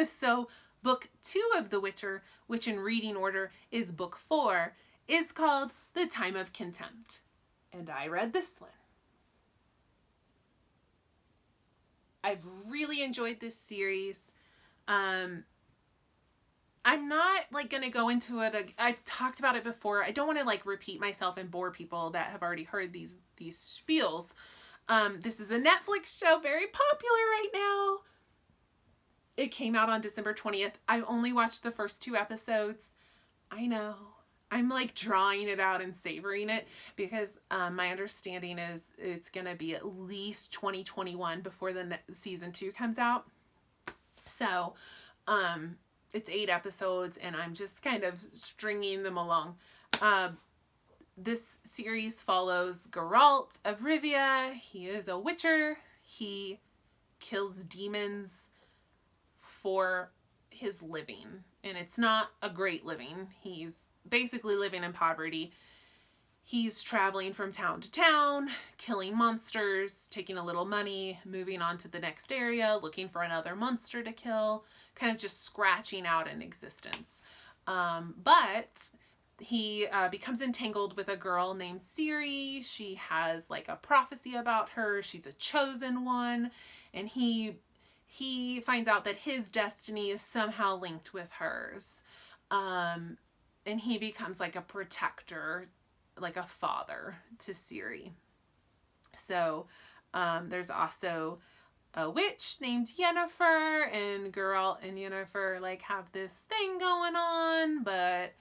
S1: So book 2 of The Witcher, which in reading order is book 4, is called The Time of Contempt. And I read this one. I've really enjoyed this series. I'm not like going to go into it. I've talked about it before. I don't want to like repeat myself and bore people that have already heard these spiels. This is a Netflix show, very popular right now. It came out on December 20th. I only watched the first 2 episodes. I know. I'm like drawing it out and savoring it because my understanding is it's going to be at least 2021 before the season 2 comes out. So, it's 8 episodes and I'm just kind of stringing them along. This series follows Geralt of Rivia. He is a witcher. He kills demons for his living. And it's not a great living. He's basically living in poverty. He's traveling from town to town, killing monsters, taking a little money, moving on to the next area, looking for another monster to kill, kind of just scratching out an existence. But he becomes entangled with a girl named Ciri. She has like a prophecy about her. She's a chosen one. And he finds out that his destiny is somehow linked with hers. And he becomes like a protector, like a father to Ciri. So there's also a witch named Yennefer, and Geralt and Yennefer like have this thing going on, but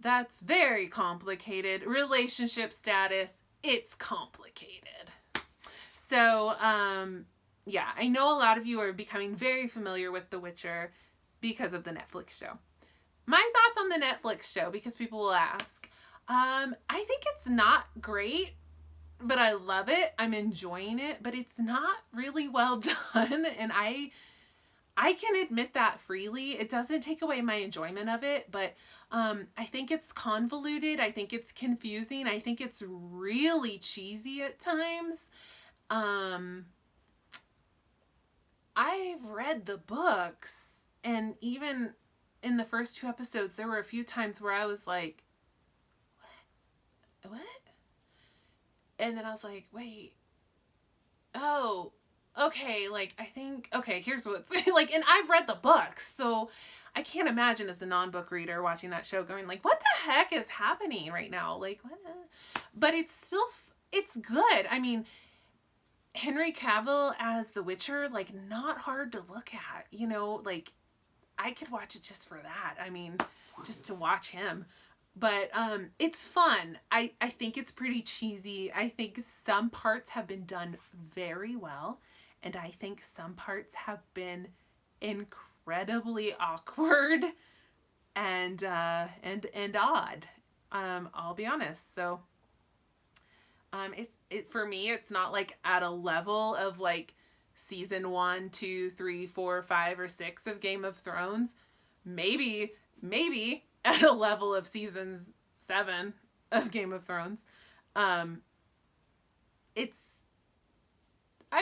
S1: that's very complicated. Relationship status, it's complicated. So yeah, I know a lot of you are becoming very familiar with The Witcher because of the Netflix show. My thoughts on the Netflix show, because people will ask, I think it's not great, but I love it. I'm enjoying it, but it's not really well done. And I can admit that freely. It doesn't take away my enjoyment of it, but I think it's convoluted. I think it's confusing. I think it's really cheesy at times. I've read the books, and even in the first 2 episodes, there were a few times where I was like, what? And then I was like, wait, oh, okay, like, I think, okay, here's what's, like, and I've read the books, so I can't imagine as a non-book reader watching that show going like, what the heck is happening right now? Like, what? But it's still, it's good. I mean, Henry Cavill as The Witcher, like, not hard to look at, you know, like, I could watch it just for that. I mean, just to watch him. But it's fun. I think it's pretty cheesy. I think some parts have been done very well, and I think some parts have been incredibly awkward and odd. I'll be honest. So it for me, it's not like at a level of like season 1, 2, 3, 4, 5, or 6 of Game of Thrones. Maybe at a level of seasons 7 of Game of Thrones. I'd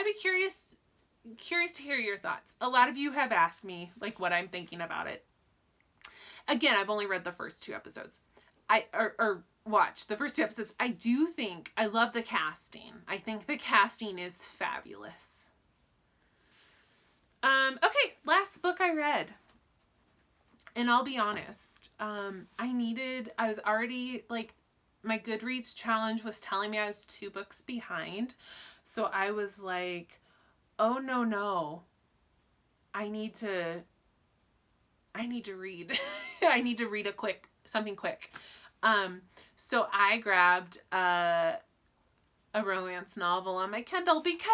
S1: be curious to hear your thoughts. A lot of you have asked me like what I'm thinking about it. Again, I've only read the first 2 episodes. Or watched the first 2 episodes. I do think I love the casting. I think the casting is fabulous. Okay, last book I read. And I'll be honest, I was already, like, my Goodreads challenge was telling me I was 2 books behind. So I was like, oh, no. I need to read. I need to read something quick. So I grabbed a romance novel on my Kindle because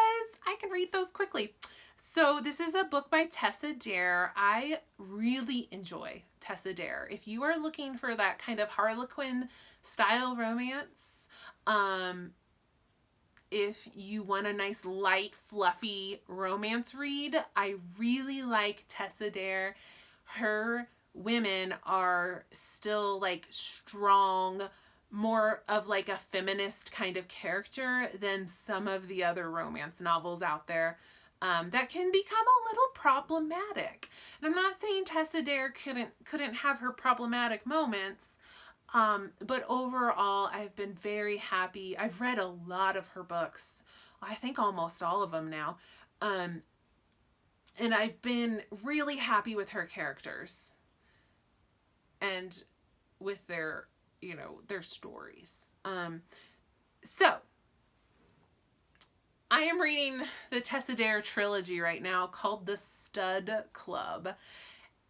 S1: I can read those quickly. So this is a book by Tessa Dare. I really enjoy Tessa Dare. If you are looking for that kind of Harlequin style romance, if you want a nice light, fluffy romance read, I really like Tessa Dare. Her women are still like strong, more of like a feminist kind of character than some of the other romance novels out there. That can become a little problematic. And I'm not saying Tessa Dare couldn't have her problematic moments, but overall, I've been very happy. I've read a lot of her books. I think almost all of them now. And I've been really happy with her characters and with their stories. So I am reading the Tessa Dare trilogy right now called The Stud Club.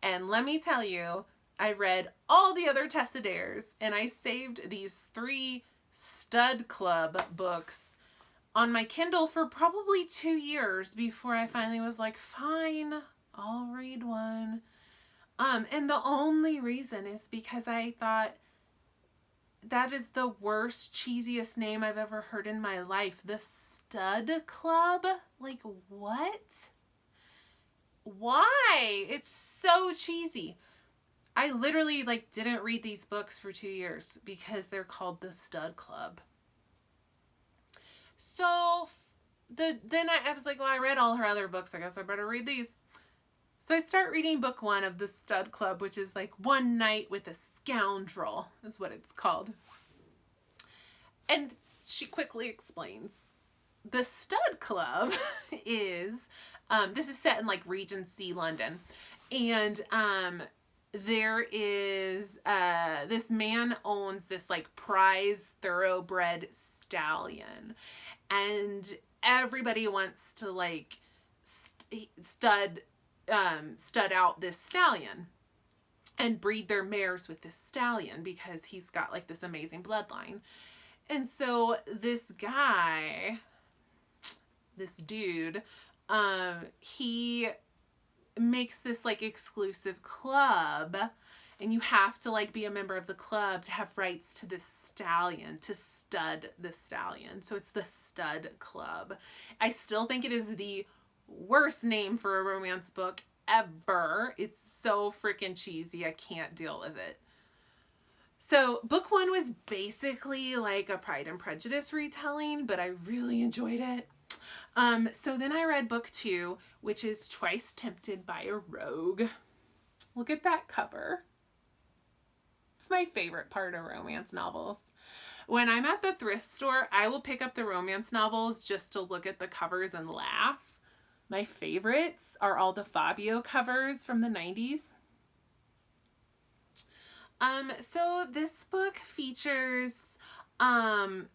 S1: And let me tell you, I read all the other Tessa Dares and I saved these 3 Stud Club books on my Kindle for probably 2 years before I finally was like, fine, I'll read one. And the only reason is because I thought, that is the worst, cheesiest name I've ever heard in my life. The Stud Club? Like, what? Why? It's so cheesy. I literally, like, didn't read these books for 2 years because they're called The Stud Club. So, then I was like, well, I read all her other books. I guess I better read these. So I start reading book 1 of The Stud Club, which is like One Night with a Scoundrel, is what it's called. And she quickly explains. The Stud Club is, this is set in like Regency, London. And there is, this man owns this like prize thoroughbred stallion. And everybody wants to like stud out this stallion and breed their mares with this stallion because he's got like this amazing bloodline. And so this guy, this dude, he makes this like exclusive club and you have to like be a member of the club to have rights to this stallion, to stud the stallion. So it's the Stud Club. I still think it is the worst name for a romance book ever. It's so freaking cheesy. I can't deal with it. So book 1 was basically like a Pride and Prejudice retelling, but I really enjoyed it. So then I read book 2, which is Twice Tempted by a Rogue. Look at that cover. It's my favorite part of romance novels. When I'm at the thrift store, I will pick up the romance novels just to look at the covers and laugh. My favorites are all the Fabio covers from the 90s. So this book features, the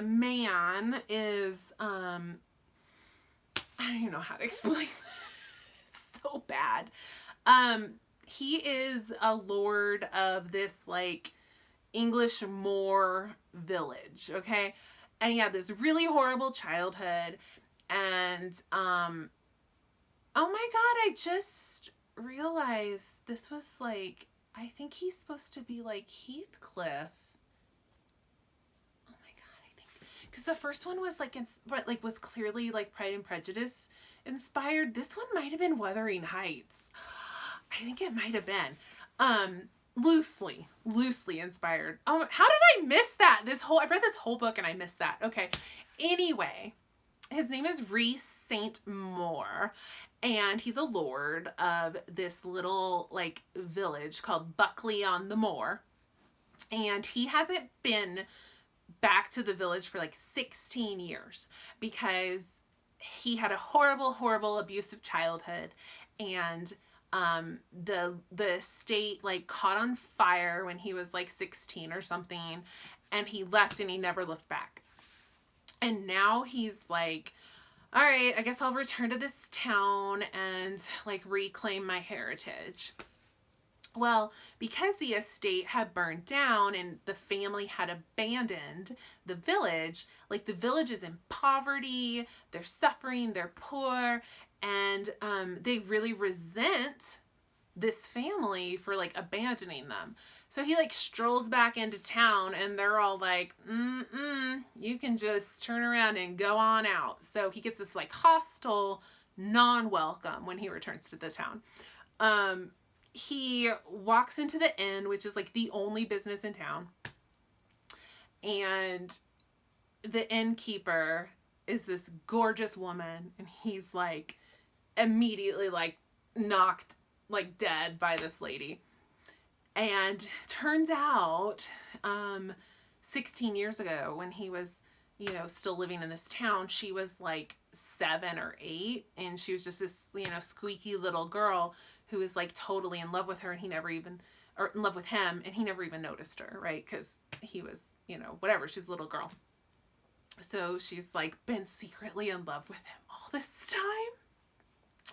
S1: man is, I don't even know how to explain this. So bad. He is a lord of this like English Moor village. Okay. And he had this really horrible childhood, and, oh my God, I just realized this was like, I think he's supposed to be like Heathcliff. Because the first one was like, was clearly like Pride and Prejudice inspired. This one might have been Wuthering Heights. I think it might have been. Loosely inspired. Oh, how did I miss that? I read this whole book and I missed that. Okay. Anyway, his name is Rhys St. Moore, and he's a lord of this little like village called Buckley on the Moor. And he hasn't been back to the village for like 16 years because he had a horrible abusive childhood, and the estate like caught on fire when he was like 16 or something, and he left and he never looked back. And now he's like, all right, I guess I'll return to this town and like reclaim my heritage. Well, because the estate had burned down and the family had abandoned the village, like the village is in poverty, they're suffering, they're poor, and they really resent this family for like abandoning them. So he like strolls back into town and they're all like, you can just turn around and go on out. So he gets this like hostile non-welcome when he returns to the town. He walks into the inn, which is like the only business in town. And the innkeeper is this gorgeous woman, and he's like immediately like knocked like dead by this lady. And turns out 16 years ago when he was, you know, still living in this town, she was like 7 or 8, and she was just this, you know, squeaky little girl who was like totally in love with her, and he never even, or in love with him, and he never even noticed her, right? Because he was, you know, whatever, she's a little girl. So she's like been secretly in love with him all this time.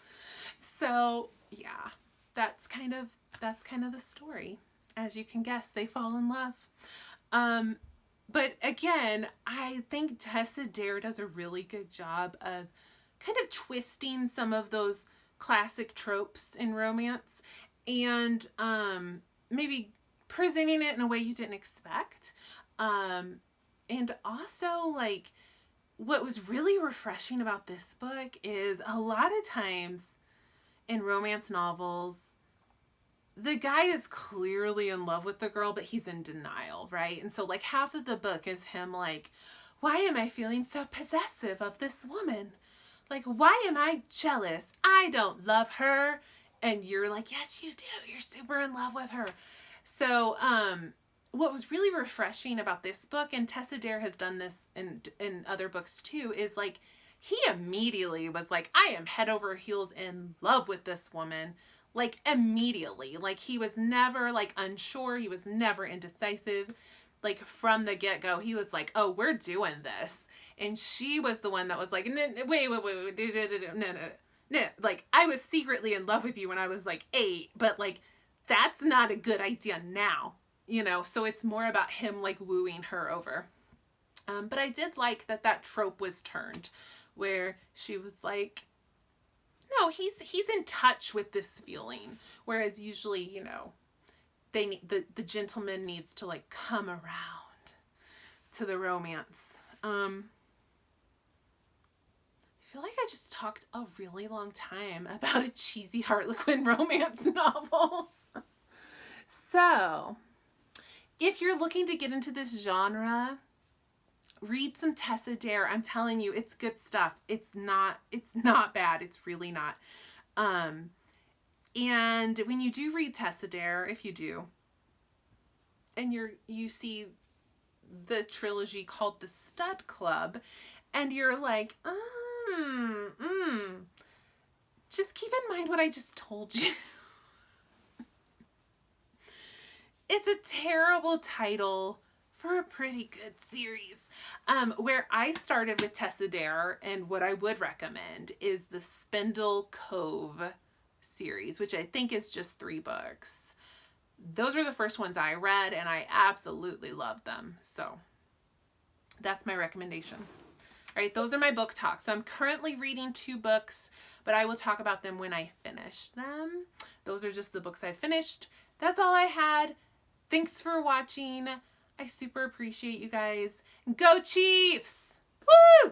S1: So yeah, that's kind of the story. As you can guess, they fall in love. But again, I think Tessa Dare does a really good job of kind of twisting some of those classic tropes in romance, and maybe presenting it in a way you didn't expect. And also, like, what was really refreshing about this book is a lot of times in romance novels, the guy is clearly in love with the girl, but he's in denial, right? And so like half of the book is him like, why am I feeling so possessive of this woman? Like, why am I jealous? I don't love her. And you're like, yes, you do. You're super in love with her. So, what was really refreshing about this book, and Tessa Dare has done this in other books too, is like, he immediately was like, I am head over heels in love with this woman. Like, immediately. Like, he was never like unsure. He was never indecisive. Like, from the get-go, he was like, oh, we're doing this. And she was the one that was like, wait, no. Like, I was secretly in love with you when I was like 8, but like, that's not a good idea now, you know? So it's more about him like wooing her over. But I did like that trope was turned, where she was like, No, he's in touch with this feeling, whereas usually, you know, the gentleman needs to like come around to the romance. I feel like I just talked a really long time about a cheesy Harlequin romance novel. So, if you're looking to get into this genre, read some Tessa Dare. I'm telling you, it's good stuff. It's not bad. It's really not. And when you do read Tessa Dare, if you do, and you see the trilogy called The Stud Club, and you're like, just keep in mind what I just told you. It's a terrible title for a pretty good series. Where I started with Tessa Dare, and what I would recommend is the Spindle Cove series, which I think is just 3 books. Those were the first ones I read, and I absolutely loved them. So that's my recommendation. All right, those are my book talks. So I'm currently reading 2 books, but I will talk about them when I finish them. Those are just the books I finished. That's all I had. Thanks for watching. I super appreciate you guys. Go Chiefs! Woo!